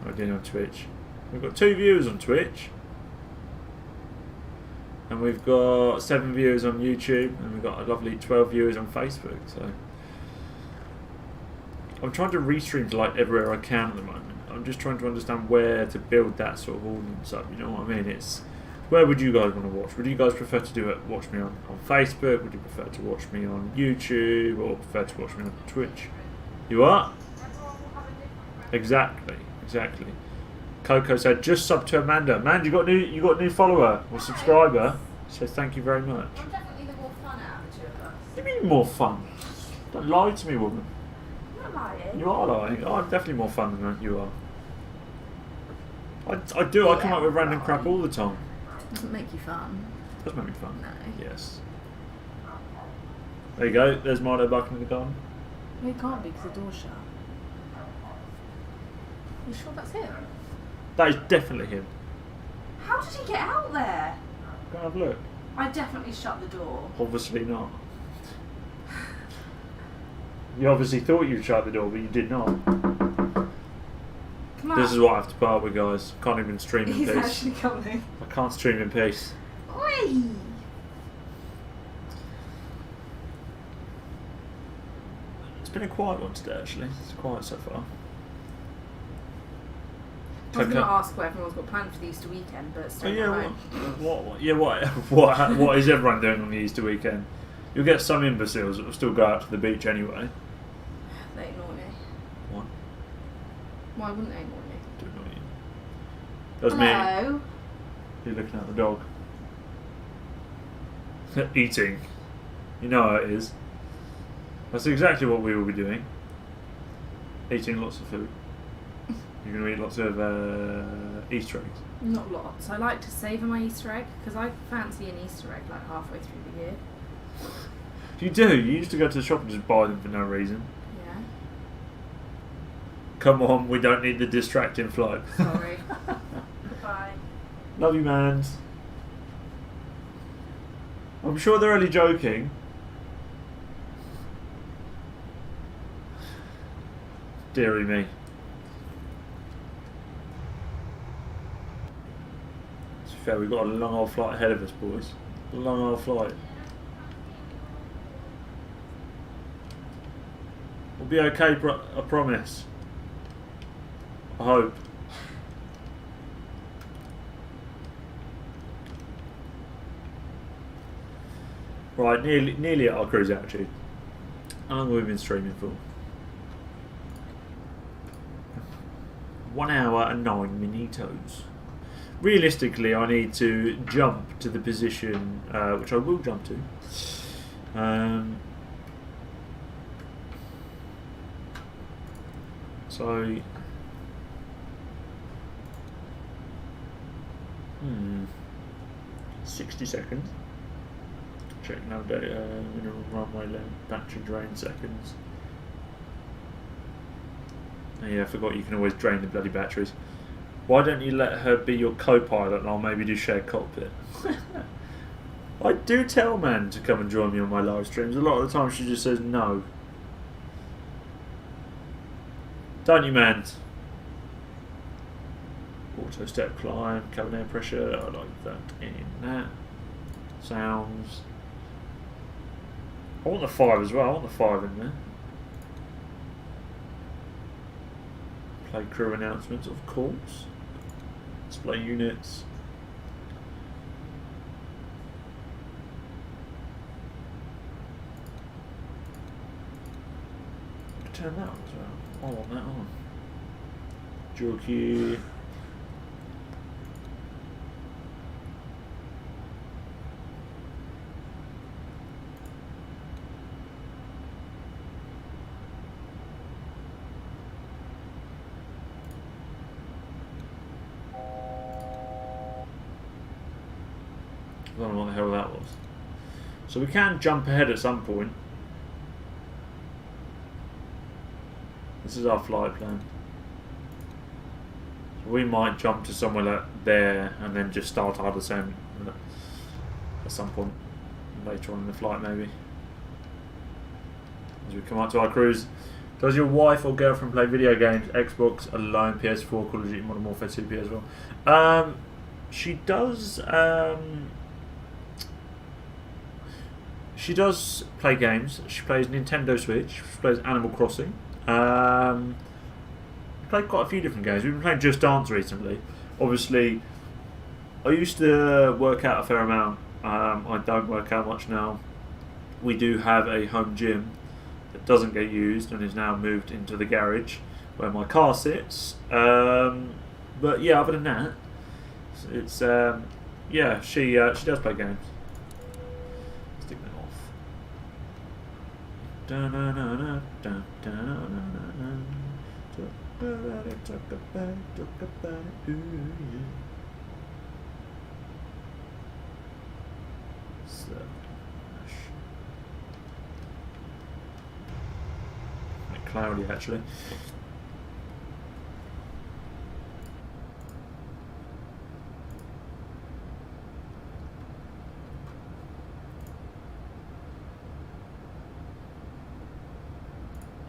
We're doing on Twitch. We've got 2 viewers on Twitch. And we've got 7 viewers on YouTube. And we've got a lovely 12 viewers on Facebook. So I'm trying to restream to like everywhere I can at the moment. I'm just trying to understand where to build that sort of audience up. You know what I mean? It's where would you guys want to watch? Would you guys prefer to do it? Watch me on Facebook? Would you prefer to watch me on YouTube, or prefer to watch me on Twitch? You are? Exactly. Coco said, just sub to Amanda. Man, you got a new follower or subscriber. So thank you very much. I'm definitely the more fun out of the 2 of us. What do you mean more fun? Don't lie to me, woman. I'm not lying. You are lying. I'm definitely more fun than you are. I do. I come up with random crap all the time. Doesn't make you fun. Does make me fun. No. Yes. There you go. There's Milo barking in the garden. No, it can't be because the door's shut. You sure that's him? That is definitely him. How did he get out there? Go and have a look. I definitely shut the door. Obviously not. You obviously thought you'd shut the door, but you did not. Come on. This is what I have to put up with, guys. Can't even stream in He's peace. actually coming. I can't stream in peace. Oi! It's been a quiet one today, actually. It's quiet so far. I was going to ask what everyone's got planned for the Easter weekend, but Oh stay yeah, at home. what is everyone doing on the Easter weekend? You'll get some imbeciles that will still go out to the beach anyway. They ignore me. What? Why wouldn't they ignore me? Do ignore you. That's me. Hello? You're looking at the dog. Eating. You know how it is. That's exactly what we will be doing. Eating lots of food. You're going to eat lots of Easter eggs. Not lots. I like to savour my Easter egg because I fancy an Easter egg like halfway through the year. You do. You used to go to the shop and just buy them for no reason. Yeah. Come on, we don't need the distracting flight. Sorry. Goodbye. Love you, man. I'm sure they're only joking. Deary me. To be fair, we've got a long old flight ahead of us, boys. A long old flight. We'll be okay, I promise. I hope. Right, nearly at our cruise altitude. How long have we been streaming for? 1 hour and 9 minutos. Realistically, I need to jump to the position, which I will jump to. So, 60 seconds. Check now, minimum runway length, battery drain seconds. Oh yeah, I forgot you can always drain the bloody batteries. Why don't you let her be your co-pilot and I'll maybe do shared cockpit? I do tell Man to come and join me on my live streams. A lot of the time she just says no. Don't you, Man? Auto step climb, cabin air pressure. I like that in that. Sounds. I want the 5 as well. I want the 5 in there. Play crew announcements, of course. Display units. Turn that on as well. I want that on. Dual queue. I don't know what the hell that was. So we can jump ahead at some point. This is our flight plan. So we might jump to somewhere like there and then just start our descent at some point later on in the flight, maybe. As we come up to our cruise. Does your wife or girlfriend play video games? Xbox alone, PS4, Call of Duty, Modern Warfare 2, PS well? She does. She does play games. She plays Nintendo Switch. She plays Animal Crossing. We played quite a few different games. We've been playing Just Dance recently. Obviously, I used to work out a fair amount. I don't work out much now. We do have a home gym that doesn't get used and is now moved into the garage where my car sits. But yeah, other than that, it's yeah. She does play games. Stick that off. cloudy actually.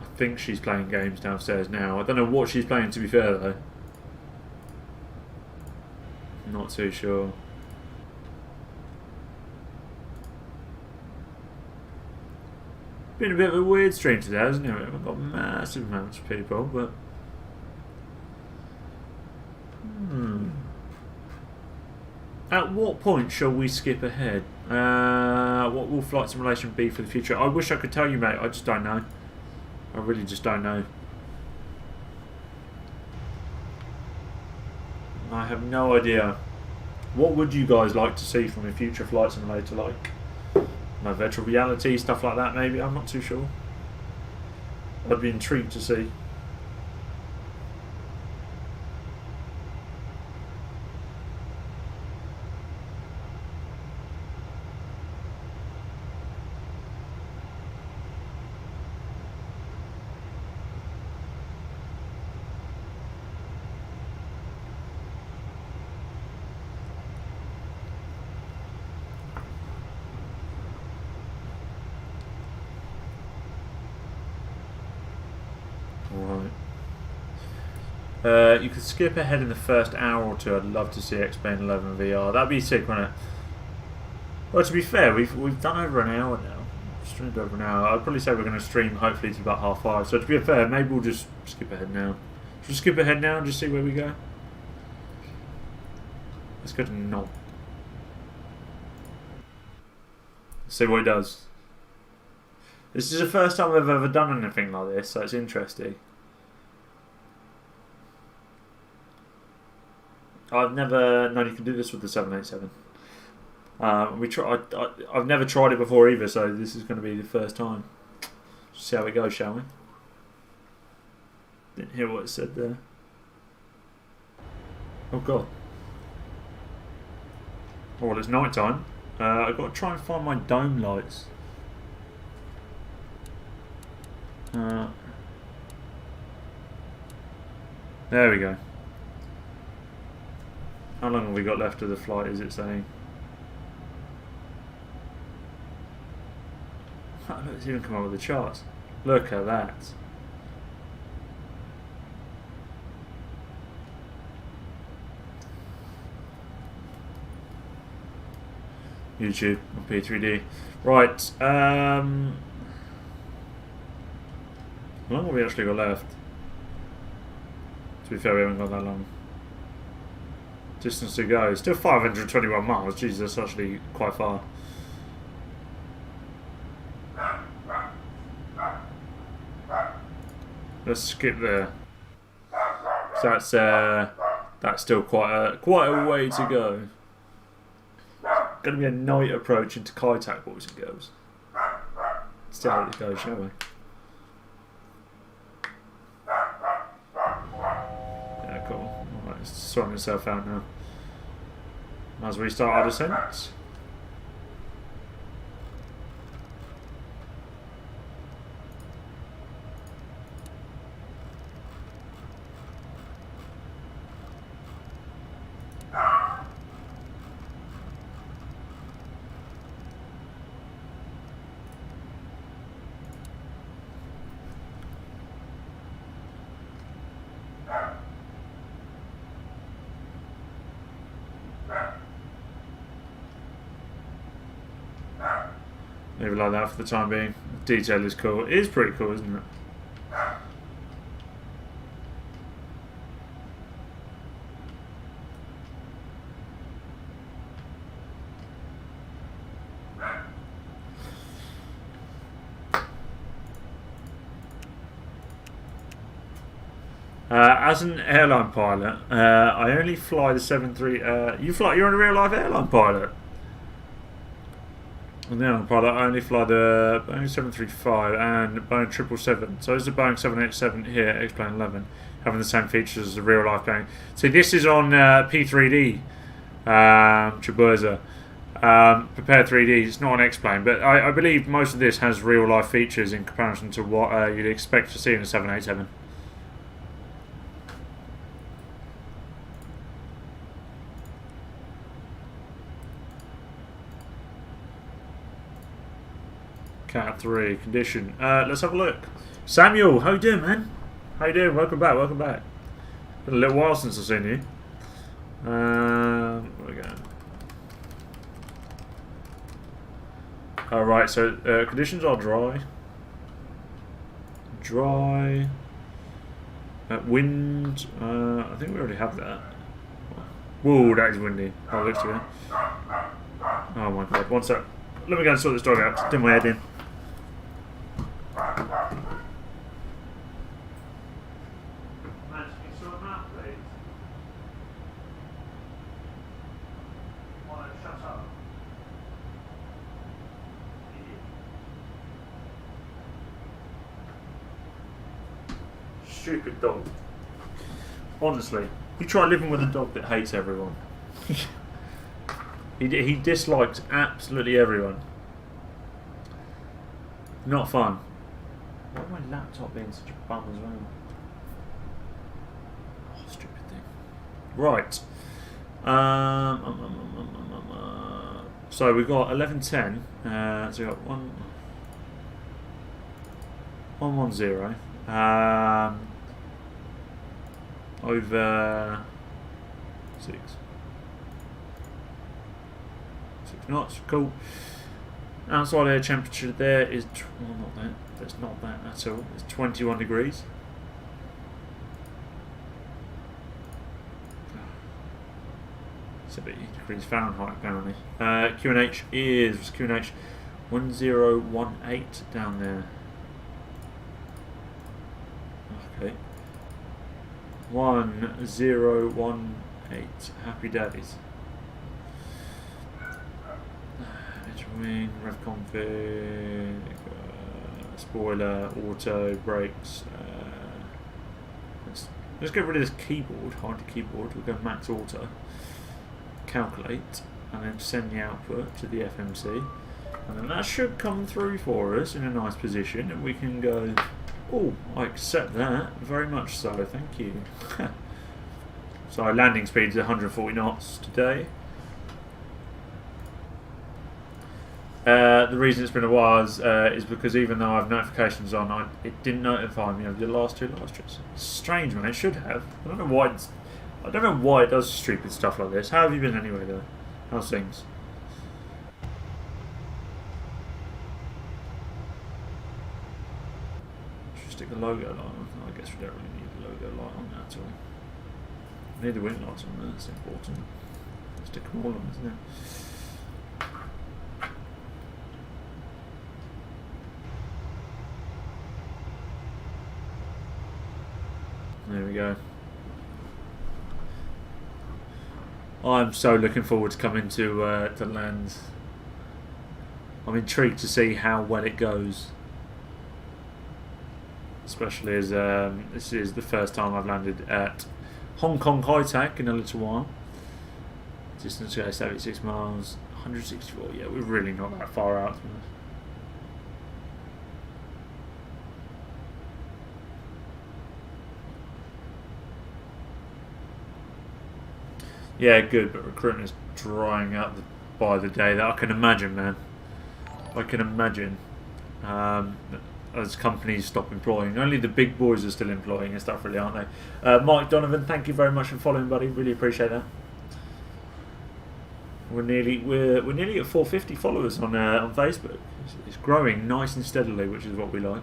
I think she's playing games downstairs now. I don't know what she's playing, to be fair though. Not too sure. Been a bit of a weird stream today, hasn't it? We haven't got massive amounts of people, but at what point shall we skip ahead? What will Flight Simulation be for the future? I wish I could tell you, mate. I just don't know. I really just don't know. I have no idea. What would you guys like to see from a future Flight Simulator, like no virtual reality, stuff like that maybe? I'm not too sure. I'd be intrigued to see. You could skip ahead in the first hour or two. I'd love to see X-Plane 11 VR. That'd be sick, wouldn't it? Well, to be fair, we've done over an hour now. Streamed over an hour. I'd probably say we're going to stream hopefully to about 5:30. So to be fair, maybe we'll just skip ahead now. Should we skip ahead now and just see where we go? Let's go to Knob. See what it does. This is the first time I've ever done anything like this, so it's interesting. I've never known you can do this with the 787. I've never tried it before either, so this is going to be the first time. See how it goes, shall we? Didn't hear what it said there. Oh god. Oh, well, it's night time. I've got to try and find my dome lights. There we go. How long have we got left of the flight, is it saying? Look, it's even come up with the charts. Look at that. YouTube on P3D. Right, how long have we actually got left? To be fair, we haven't got that long. Distance to go. Still 521 miles. Jeez, that's actually quite far. Let's skip there. So that's still quite a way to go. Going to be a night approach into Kai-Tak, boys and girls. Let's see how it goes, shall we? Yeah, cool. Alright, it's sorting itself out now. As we start our descent. Leave it like that for the time being. The detail is cool. It is pretty cool, isn't it? As an airline pilot, I only fly the 73. You're a real life airline pilot. On the airline pilot, I only fly the Boeing 735 and Boeing 777. So is the Boeing 787 here, X-Plane 11, having the same features as the real life plane. So this is on P3D, Chiburza. Prepare 3D, it's not an X-Plane, but I believe most of this has real-life features in comparison to what you'd expect to see in a 787. Cat 3, condition. Let's have a look. Samuel, how you doing, man? How you doing? Welcome back, welcome back. Been a little while since I've seen you. Where we go? Alright, so conditions are dry. Dry. Wind. I think we already have that. Whoa, that is windy. Oh, it looks good. Oh my god, one sec. Let me go and sort this dog out. Did my head in. Stupid dog. Honestly, you try living with a dog that hates everyone. he dislikes absolutely everyone. Not fun. Why would my laptop being such a bum as well? Oh, stupid thing. Right. So we've got 11:10. So we got 110. Over 6 knots, cool. Outside air temperature there is, well, not that, that's not that at all, it's 21 degrees. It's 70 degrees Fahrenheit apparently. QNH is, QNH 1018 down there. Okay. 1018. Happy days. Edge wing, rev config, spoiler, auto, brakes. Let's get rid of this keyboard, hide the keyboard. We'll go max auto, calculate, and then send the output to the FMC. And then that should come through for us in a nice position, and we can go. Oh, I accept that. Very much so, thank you. So our landing speed is 140 knots today. The reason it's been a while is because even though I have notifications on, it didn't notify me of the last two live streams. It's strange, man. It should have. I don't know why it does stupid stuff like this. How have you been anyway, though? How's things? Stick the logo light on. I guess we don't really need the logo light on that at all. We need the wing lights on there, that's important. Stick them all on, isn't it? There we go. I'm so looking forward to coming to land. I'm intrigued to see how well it goes. Especially as this is the first time I've landed at Hong Kong High Tac in a little while. Distance goes 76 miles, 164. Yeah, we're really not that far out. Yeah, good, but recruitment is drying up by the day. That I can imagine, man. I can imagine. As companies stop employing. Only the big boys are still employing and stuff, really, aren't they? Mike Donovan, thank you very much for following, buddy. Really appreciate that. We're nearly at 450 followers on Facebook. It's growing nice and steadily, which is what we like.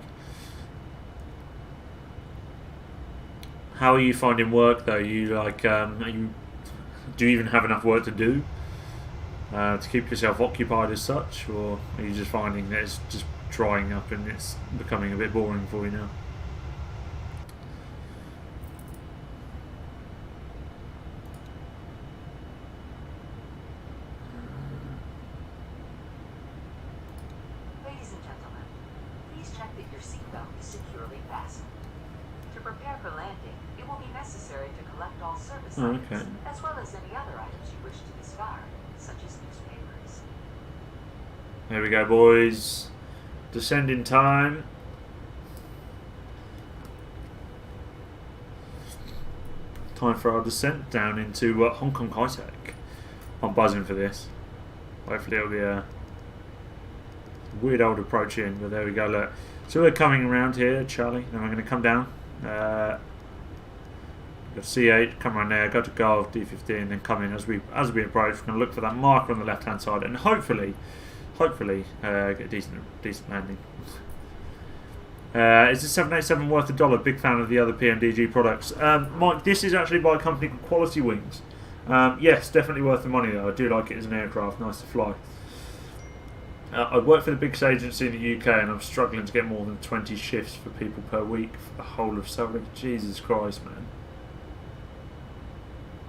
How are you finding work though? Do you even have enough work to do to keep yourself occupied as such, or are you just finding that it's just drying up and it's becoming a bit boring for you now? Ladies and gentlemen, please check that your seatbelt is securely fastened. To prepare for landing, it will be necessary to collect all service items, as well as any other items you wish to discard, such as newspapers, Here we go, boys. Descending time. Time for our descent down into Hong Kong High Tech. I'm buzzing for this. Hopefully it'll be a weird old approach in, but there we go. Look, so we're coming around here, Charlie. Then we're going to come down. Go C8, come around there, go to Golf D15, then come in as we approach. We're going to look for that marker on the left hand side, and hopefully get a decent landing. Is the 787 worth $1? Big fan of the other PMDG products. Mike, this is actually by a company called Quality Wings. Yes, definitely worth the money though. I do like it as an aircraft, nice to fly. I work for the biggest agency in the UK and I'm struggling to get more than 20 shifts for people per week for the whole of Surrey. Jesus Christ, man.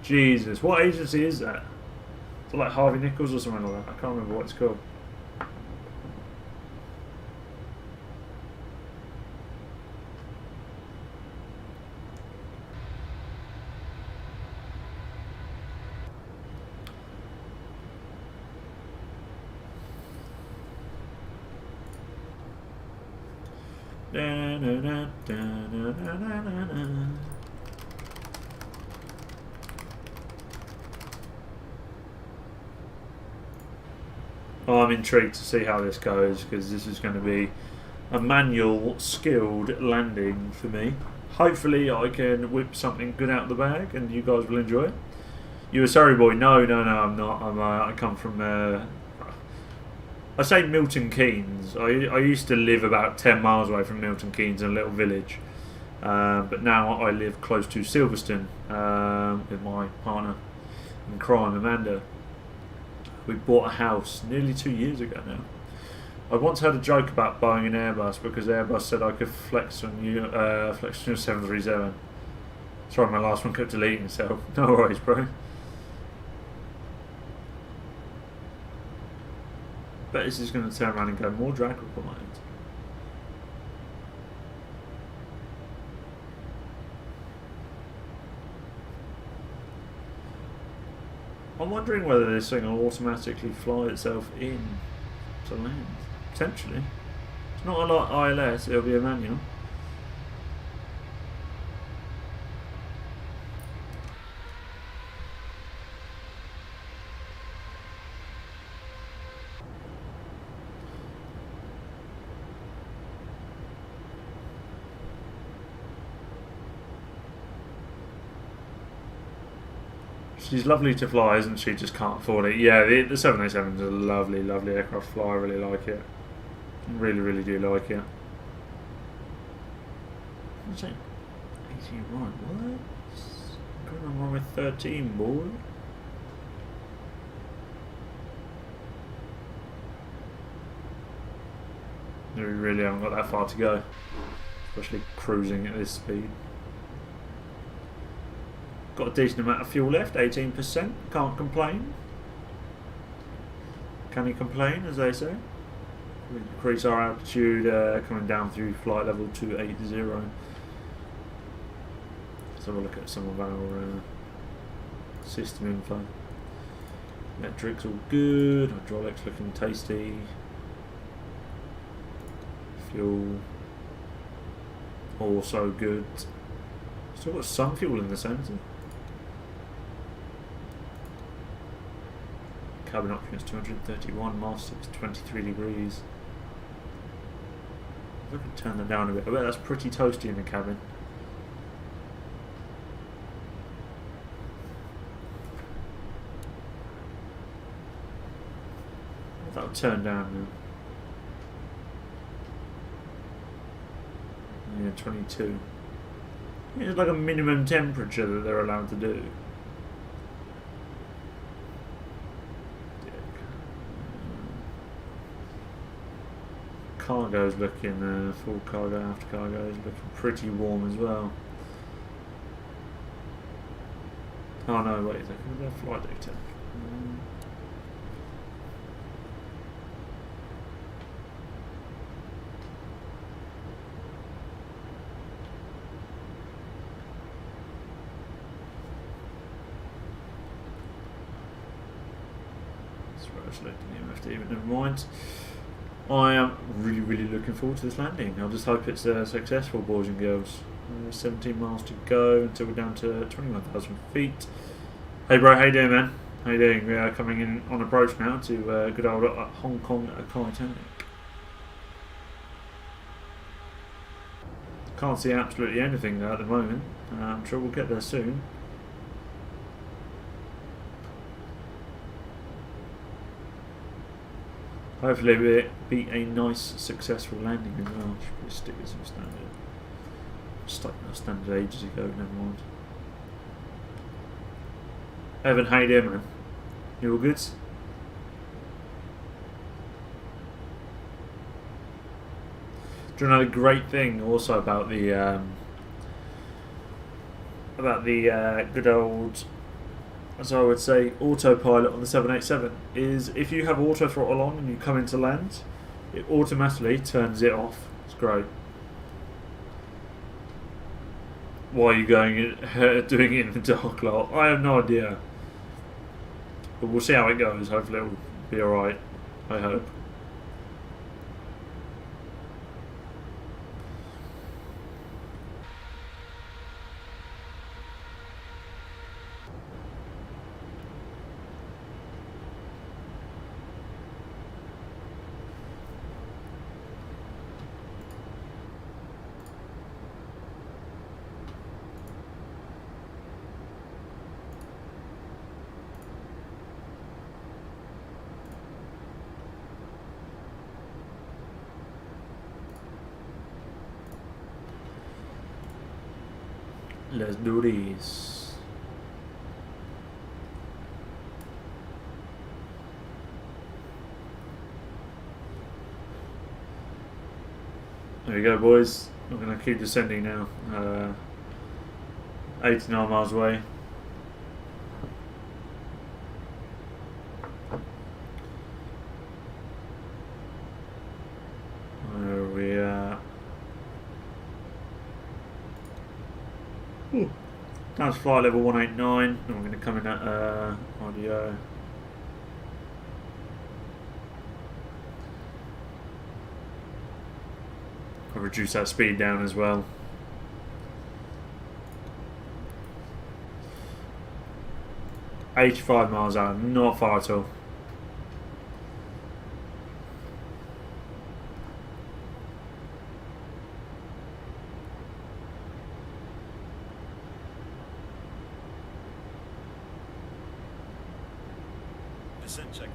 Jesus, what agency is that? Is it like Harvey Nichols or something like that? I can't remember what it's called. Oh, I'm intrigued to see how this goes because this is going to be a manual, skilled landing for me. Hopefully I can whip something good out of the bag and you guys will enjoy it. You a Surrey boy? No, I'm not. I come from... I say Milton Keynes. I used to live about 10 miles away from Milton Keynes in a little village. But now I live close to Silverstone with my partner in crime, Amanda. We bought a house nearly 2 years ago now. I once had a joke about buying an Airbus because Airbus said I could flex on your 737. Sorry, my last one kept deleting itself. No worries, bro. But this is going to turn around and go more drag required. I'm wondering whether this thing will automatically fly itself in to land. Potentially. It's not a lot ILS, it'll be a manual. She's lovely to fly, isn't she? Just can't afford it. Yeah, the 787 is a lovely, lovely aircraft to fly. I really like it. Really, really do like it. What's that? 18 right, what? I'm going with 13, boy. We really haven't got that far to go. Especially cruising at this speed. Got a decent amount of fuel left, 18%. Can't complain. Can you complain, as they say? We increase our altitude coming down through flight level 280. Let's have a look at some of our system info. Electrics all good. Hydraulics looking tasty. Fuel also good. Still got some fuel in the centre. Cabin occupants 231, Masters 23 degrees. If I can turn that down a bit, I bet that's pretty toasty in the cabin. That'll turn down now. Yeah, 22. It's like a minimum temperature that they're allowed to do. Cargo's looking, full cargo, after cargo is looking pretty warm as well. Oh no, wait a second, is there a flight deck temp? selecting the MFD, but never mind. I am really looking forward to this landing. I'll just hope it's successful, boys and girls. 17 miles to go until we're down to 21,000 feet. Hey bro, how you doing, man? How you doing? We are coming in on approach now to good old Hong Kong Titanic. Can't see absolutely anything there at the moment. I'm sure we'll get there soon. Hopefully it'll be a nice successful landing as well. Should put stickers and standard. Stuck in standard ages ago, never mind. Evan, how you doing, man? You all good? Do you know the great thing also about the good old, as I would say, autopilot on the 787 is if you have auto throttle on and you come into land, it automatically turns it off. It's great. Why are you doing it in the dark, lot? I have no idea. But we'll see how it goes. Hopefully it'll be alright. I hope. Let's do this. There we go, boys. I'm going to keep descending now. 89 miles away. Where are we at? Down to flight level 189, and we're going to come in at RDO. I'll reduce that speed down as well. $85 miles an hour, not far at all. Descent checklist.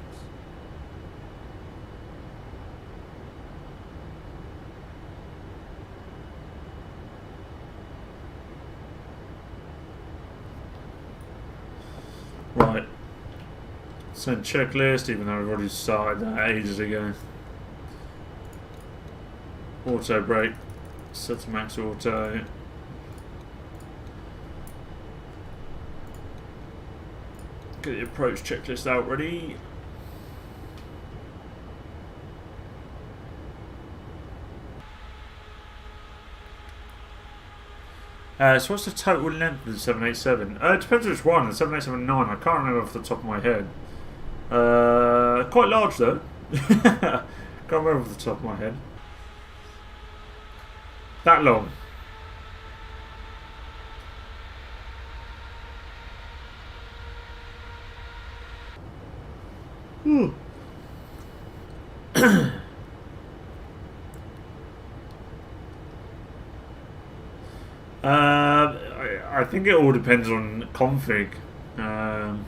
Right. Send checklist, even though we've already started that ages ago. Auto brake. Set to max auto. Get the approach checklist out ready. So what's the total length of the 787? It depends which one. The 787-9, I can't remember off the top of my head. Quite large though. Can't remember off the top of my head. That long. I think it all depends on config. I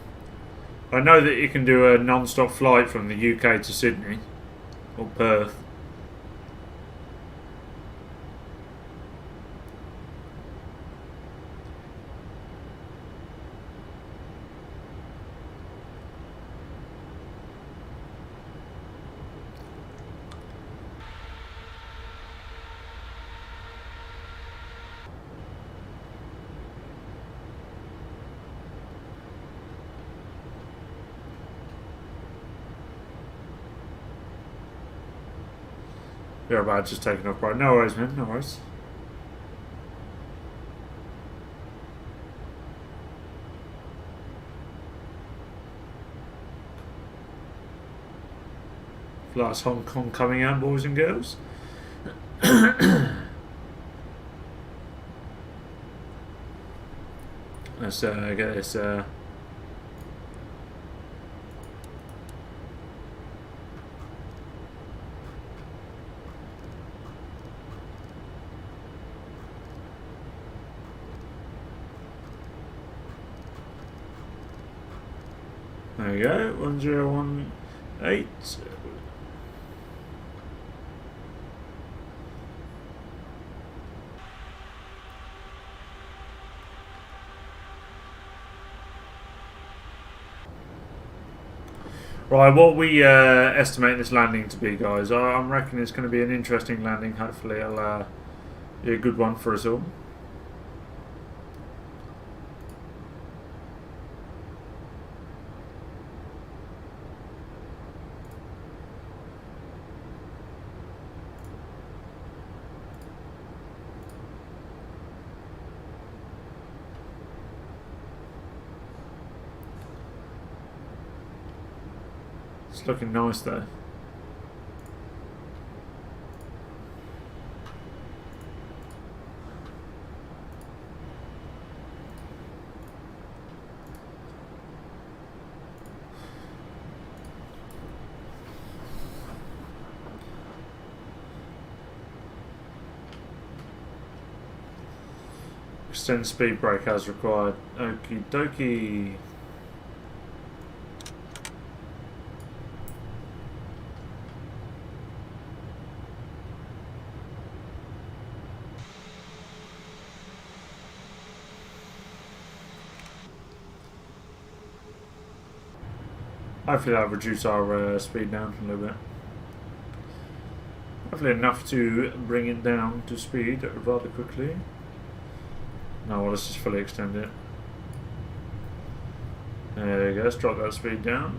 know that you can do a non-stop flight from the UK to Sydney or Perth. You're about just taking off, right? No worries, man. No worries. Plus Hong Kong coming out, boys and girls. Let's get this. There we go, 1018. Right, what we estimate this landing to be, guys, I'm reckoning it's going to be an interesting landing. Hopefully it'll be a good one for us all. It's looking nice though. Extend speed brake as required. Okie dokie. Hopefully that'll reduce our speed down a little bit. Hopefully enough to bring it down to speed rather quickly. No, well, let's just fully extend it. There we go, let's drop that speed down.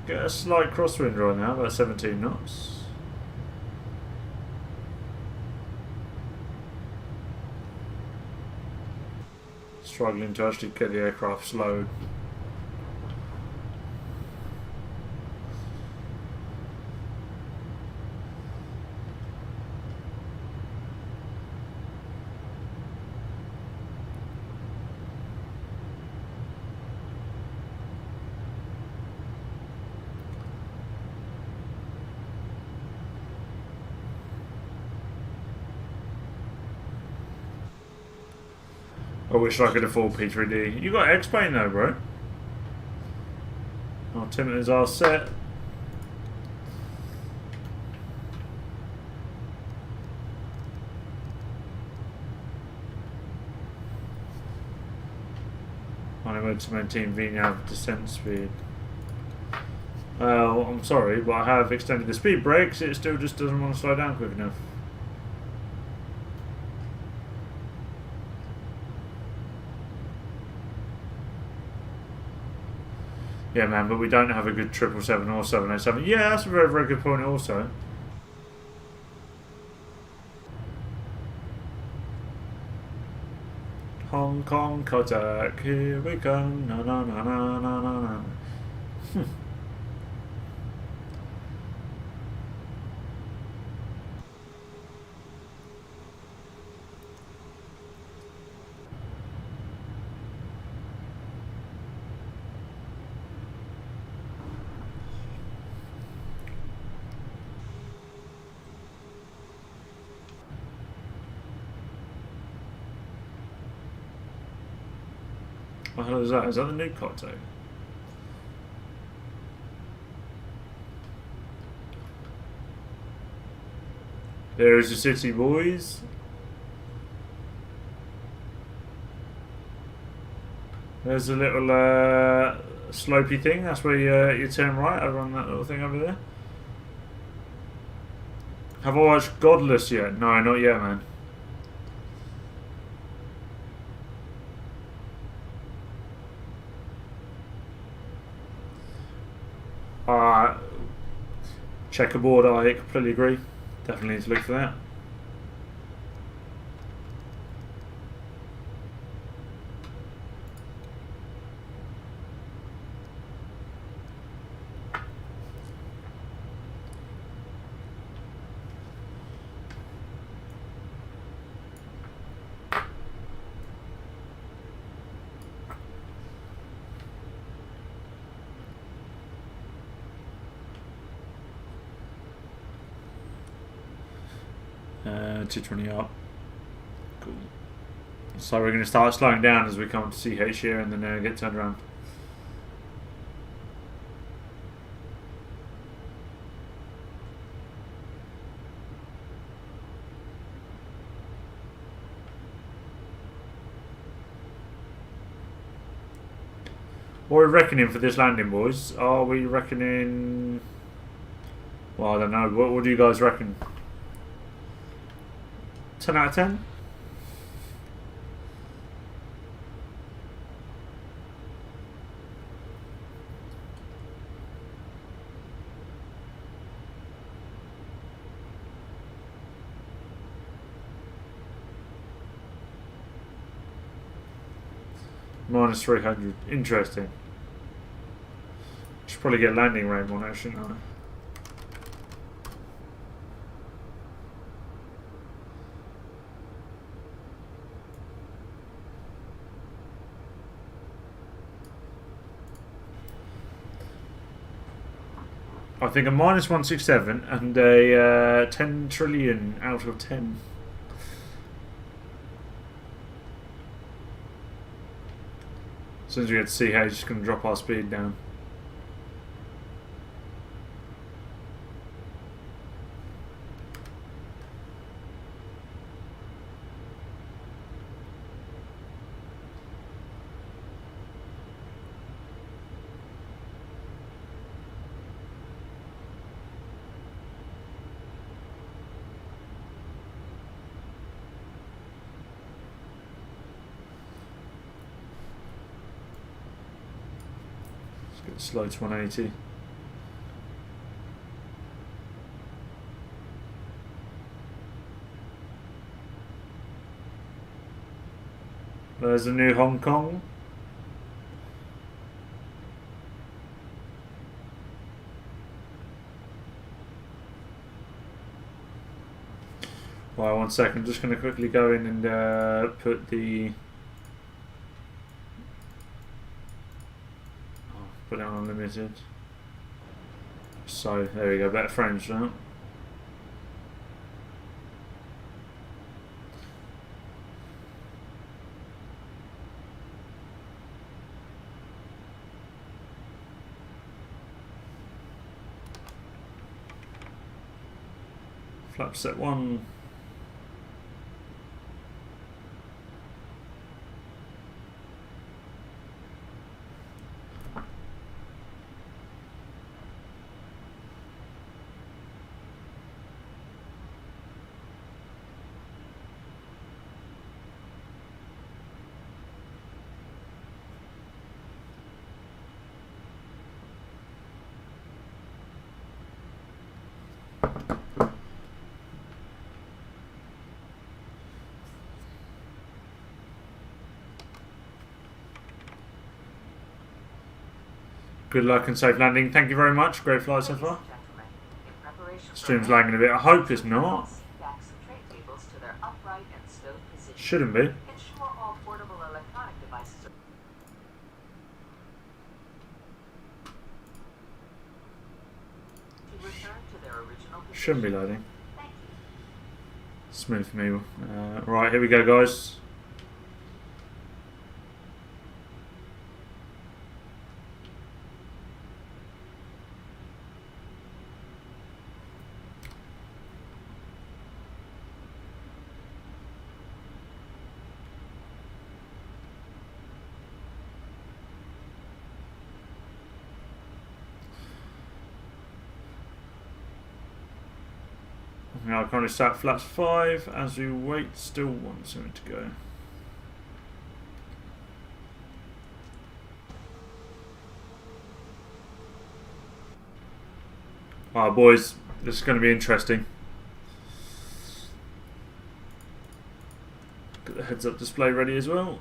Get a slight crosswind right now, about 17 knots. Struggling to actually get the aircraft slowed. I wish I could afford P3D. You got X-Plane though, bro. Altimeters are set. Only to maintain VNAV descent speed. Well, I'm sorry, but I have extended the speed brakes. It still just doesn't want to slow down quick enough. Yeah, man, but we don't have a good 777 or 787. Yeah, that's a very, very good point also. Hong Kong Kotak, here we come. Na na na na na na na. What the hell is that? Is that the new Kotak? There's the city, boys. There's a little slopey thing. That's where you turn right over on that little thing over there. Have I watched Godless yet? No, not yet, man. Checkerboard, I completely agree. Definitely need to look for that. Uh, 220 up. Cool. So we're going to start slowing down as we come to CH here and then get turned around. What are we reckoning for this landing, boys? Are we reckoning... Well, I don't know. What do you guys reckon? 10 out of 10? Minus 300. Interesting. Should probably get landing range on that, shouldn't I? I think a minus 167 and a 10 trillion out of 10. As soon as we get to CH, it's just going to drop our speed down. Slow to 180. There's a new Hong Kong. Right, 1 second. I'm just going to quickly go in and put the... Put it on unlimited. So there we go, better frames now. Flap set 1. Good luck and safe landing. Thank you very much. Great flight so far. Stream's lagging a bit. I hope it's not. Shouldn't be. Shouldn't be loading. Smooth for me. Right, here we go, guys. Now I'm currently sat flaps 5 as we wait, still 1 second to go. Alright boys, this is going to be interesting. Get the heads up display ready as well.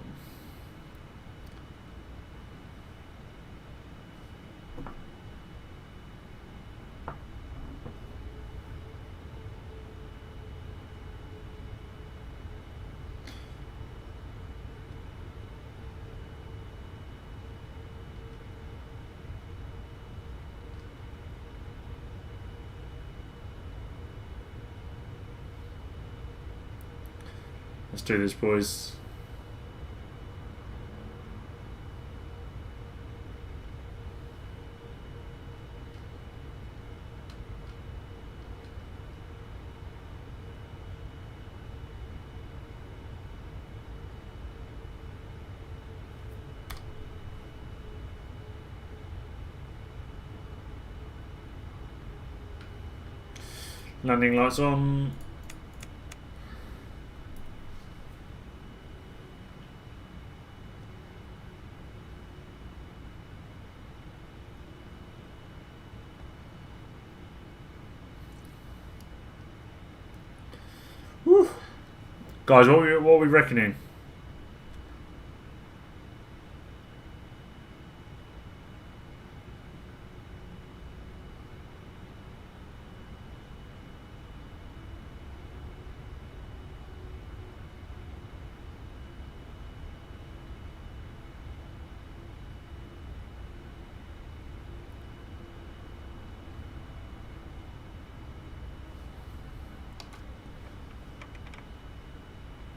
Let's do this, boys. Landing lights on. Whew. Guys, what are we reckoning?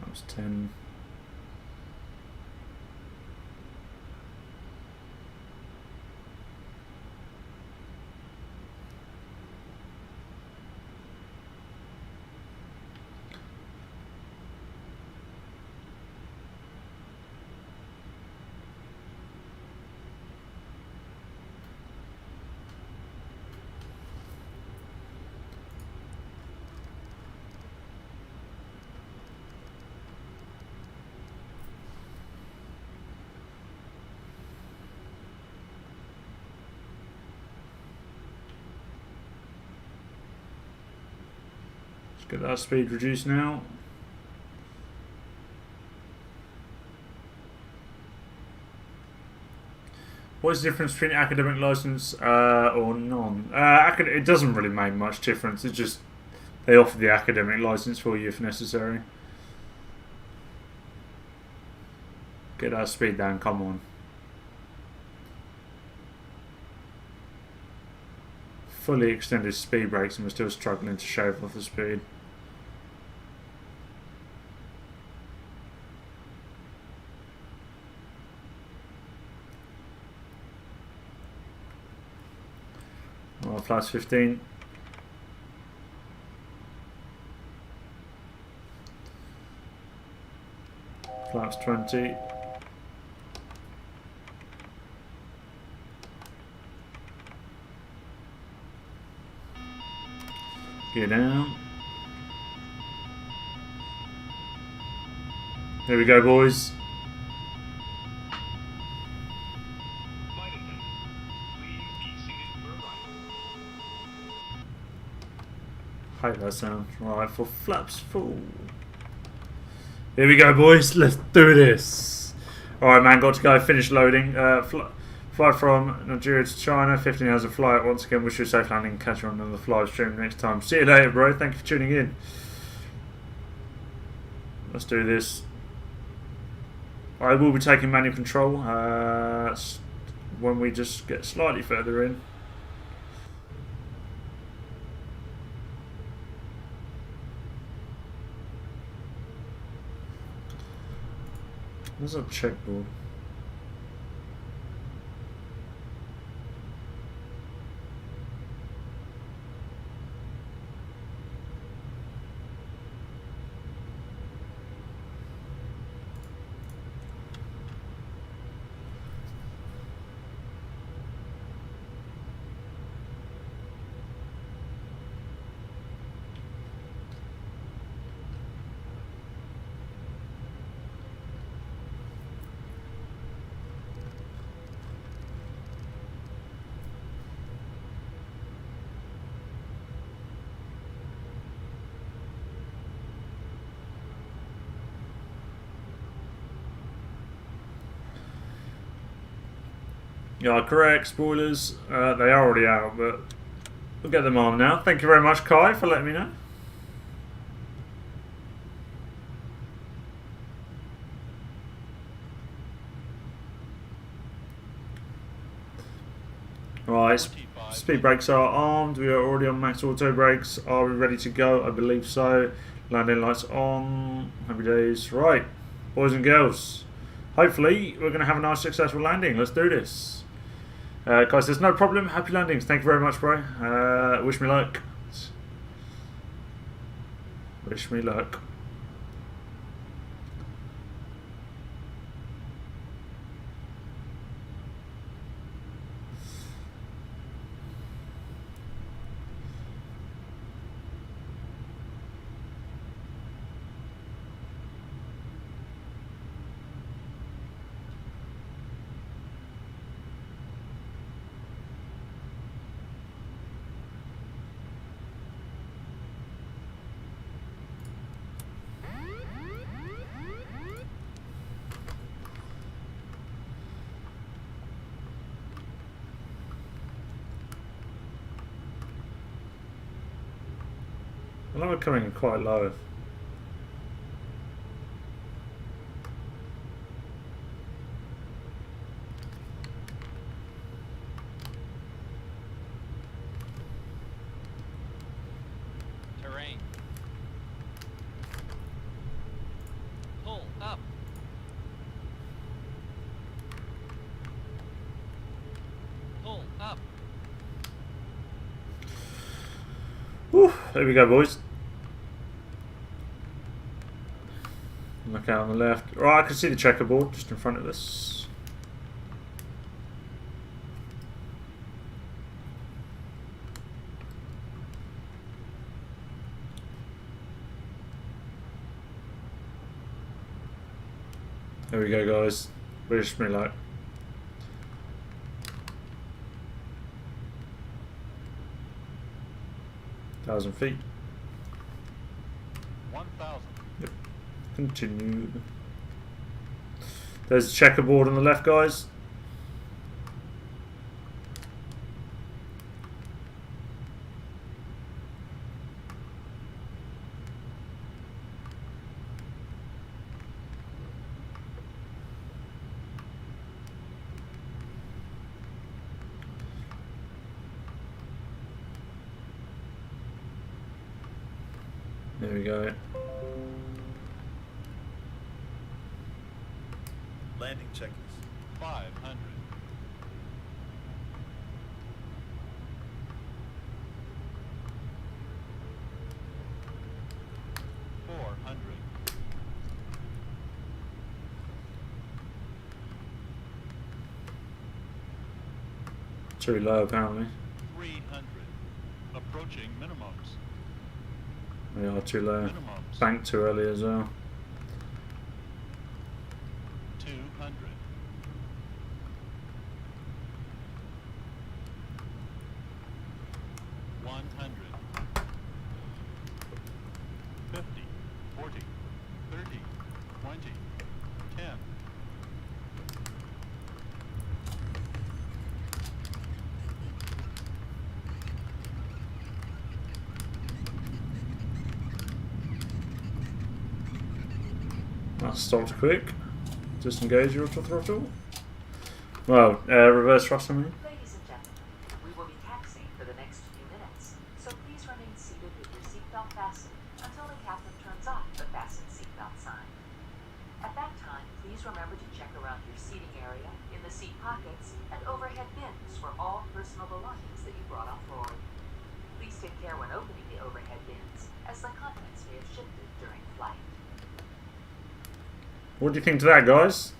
That was 10. Get that speed reduced now. What's the difference between academic license or non? It doesn't really make much difference. It's just they offer the academic license for you if necessary. Get that speed down, come on. Fully extended speed brakes and we're still struggling to shave off the speed. Well, flaps 15. Flaps 20. Gear down. There we go, boys. Hate that sound. Right, for flaps full. Here we go, boys. Let's do this. Alright, man, got to go. Finish loading. Fly from Nigeria to China. 15 hours of flight. Once again, wish you a safe landing. Catch you on another live stream next time. See you later, bro. Thank you for tuning in. Let's do this. I will be taking manual control when we just get slightly further in. There's a checkboard. You are correct, spoilers. They are already out, but we'll get them on now. Thank you very much, Kai, for letting me know. Right, speed brakes are armed. We are already on max auto brakes. Are we ready to go? I believe so. Landing lights on. Happy days. Right, boys and girls. Hopefully, we're going to have a nice, successful landing. Let's do this. Guys, there's no problem. Happy landings. Thank you very much, bro. Wish me luck. Wish me luck. I know we're coming in quite low. Terrain. Pull up. Pull up. Whew, there we go, boys. Look out on the left. Right, I can see the checkerboard just in front of us. There we go, guys. Wish me luck. Thousand feet. 1,000. Yep. Continue. There's a checkerboard on the left, guys. There we go. Landing checkers. 500. Too low, apparently. 300. Approaching minimums. We are too low. Minimums. Banked too early as well. 200. 100. 50. 40. 30. 20. 10. That stopped quick. Disengage your auto throttle. Well, reverse thrust, I mean. Ladies and gentlemen, we will be taxiing for the next few minutes, so please remain seated with your seatbelt fastened until the captain turns off the fasten seatbelt sign. At that time, please remember to check around your seating area, in the seat pockets, and overhead bins for all personal belongings that you brought on board. Please take care when opening the overhead bins, as the contents may have shifted during flight. What do you think to that, guys?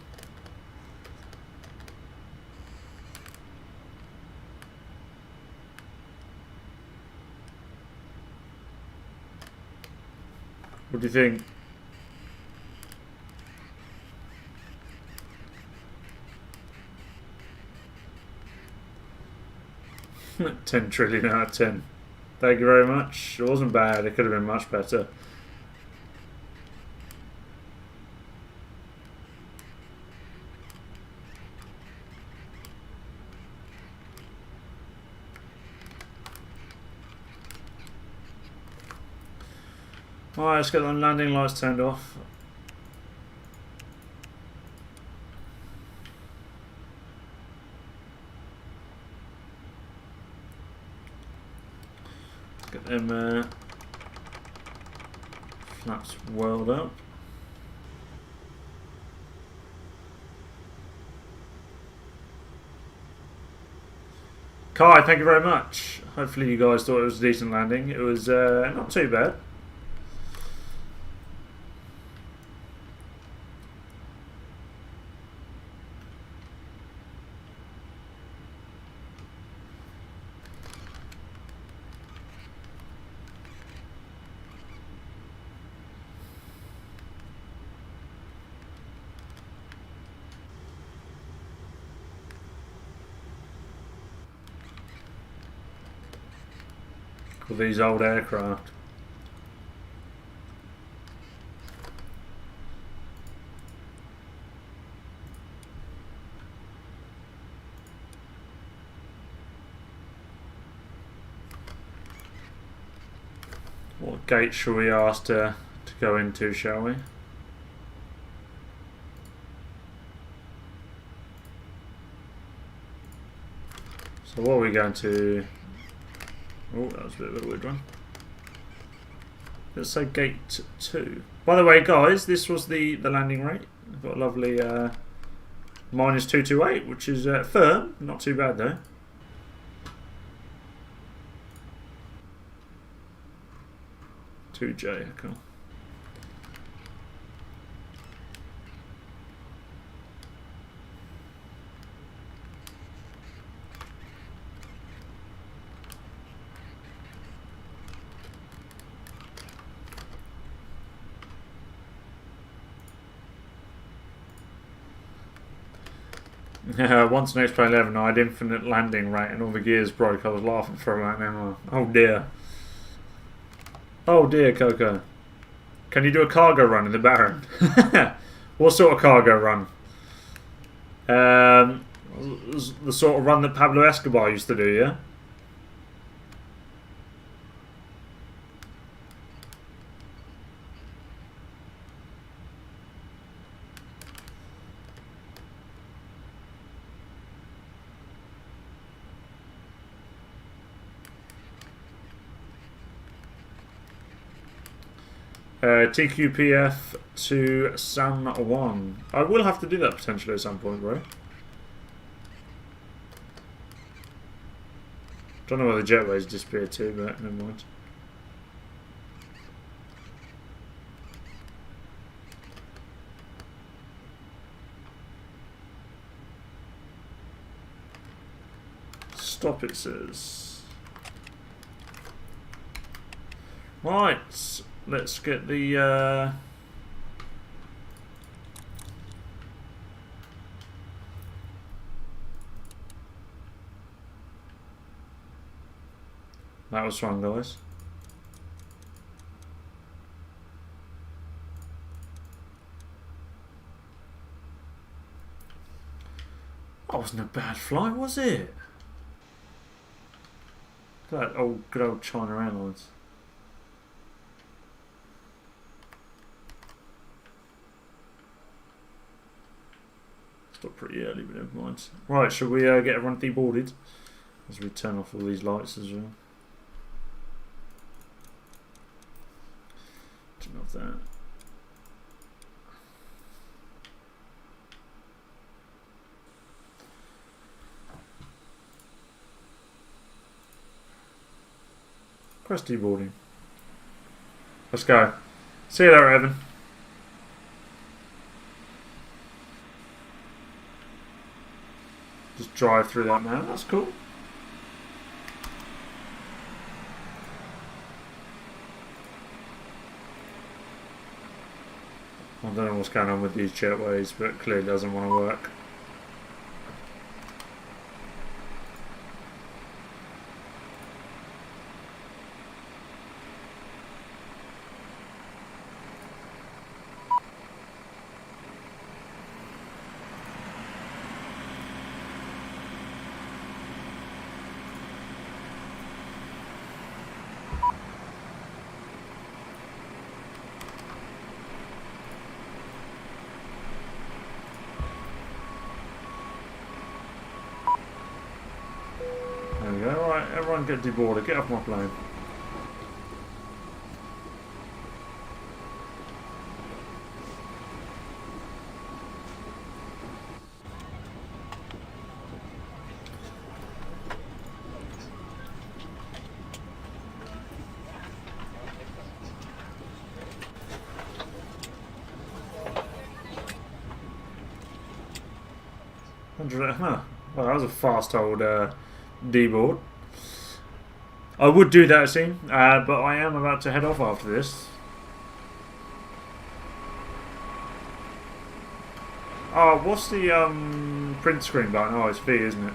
What do you think? $10 trillion out of 10. Thank you very much. It wasn't bad. It could have been much better. Alright, let's get the landing lights turned off. Get them flaps whirled up. Kai, thank you very much. Hopefully you guys thought it was a decent landing. It was not too bad. With these old aircraft. What gate shall we ask to go into, shall we? So what are we going to... Oh, that was a bit of a weird one. Let's say gate 2. By the way, guys, this was the landing rate. I've got a lovely minus 228, which is firm. Not too bad, though. J, cool. Once in X-Plane 11 I had infinite landing rate and all the gears broke. I was laughing for a minute. Oh dear. Oh dear, Coco. Can you do a cargo run in the Baron? What sort of cargo run? The sort of run that Pablo Escobar used to do, yeah? TQPF to San Juan. I will have to do that potentially at some point, bro. Don't know where the jetways disappeared to, but never mind. Stop, it says. Right. Let's get the that was fun, guys. That wasn't a bad flight, was it? That old good old China Airlines. Still pretty early, but never mind. Right, shall we get everyone deboarded as we turn off all these lights as well? Turn off that. Press deboarding. Let's go. See you there, Evan. Just drive through that now. That's cool. I don't know what's going on with these jetways, but it clearly doesn't want to work. everyone get deboarded. Get off my plane. Huh. Well, that was a fast old deboard. I would do that scene, but I am about to head off after this. Oh, what's the print screen button? Oh, it's V, isn't it?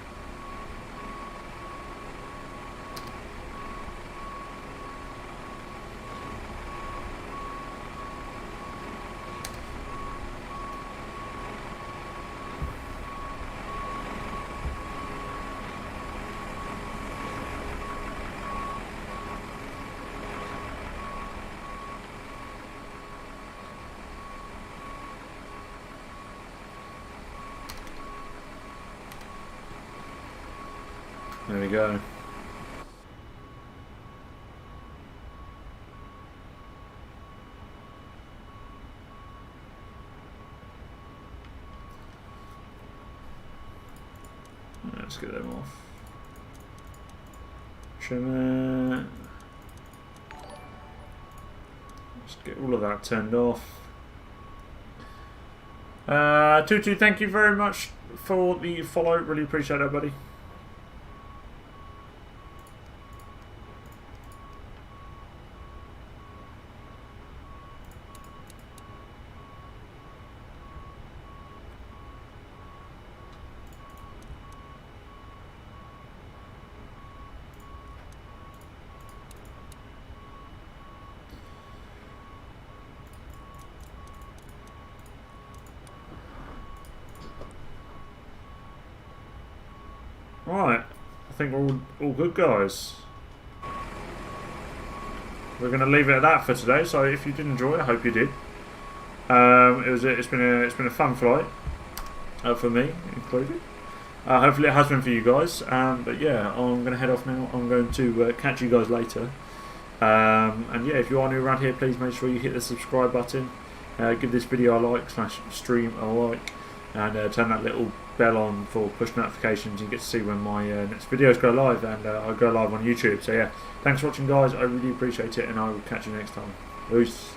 There we go. Let's get them off. Trimmer. Let's get all of that turned off. Tutu, thank you very much for the follow. Really appreciate that, buddy. Right, I think we're all good, guys. We're going to leave it at that for today. So if you did enjoy it, I hope you did. It's been a fun flight for me included. Hopefully it has been for you guys. But yeah, I'm going to head off now. I'm going to catch you guys later. And yeah, if you are new around here, please make sure you hit the subscribe button. Give this video a like / stream a like, and turn that little bell on for push notifications. You get to see when my next videos go live, and I go live on YouTube. So yeah, thanks for watching, guys. I really appreciate it, and I will catch you next time. Peace.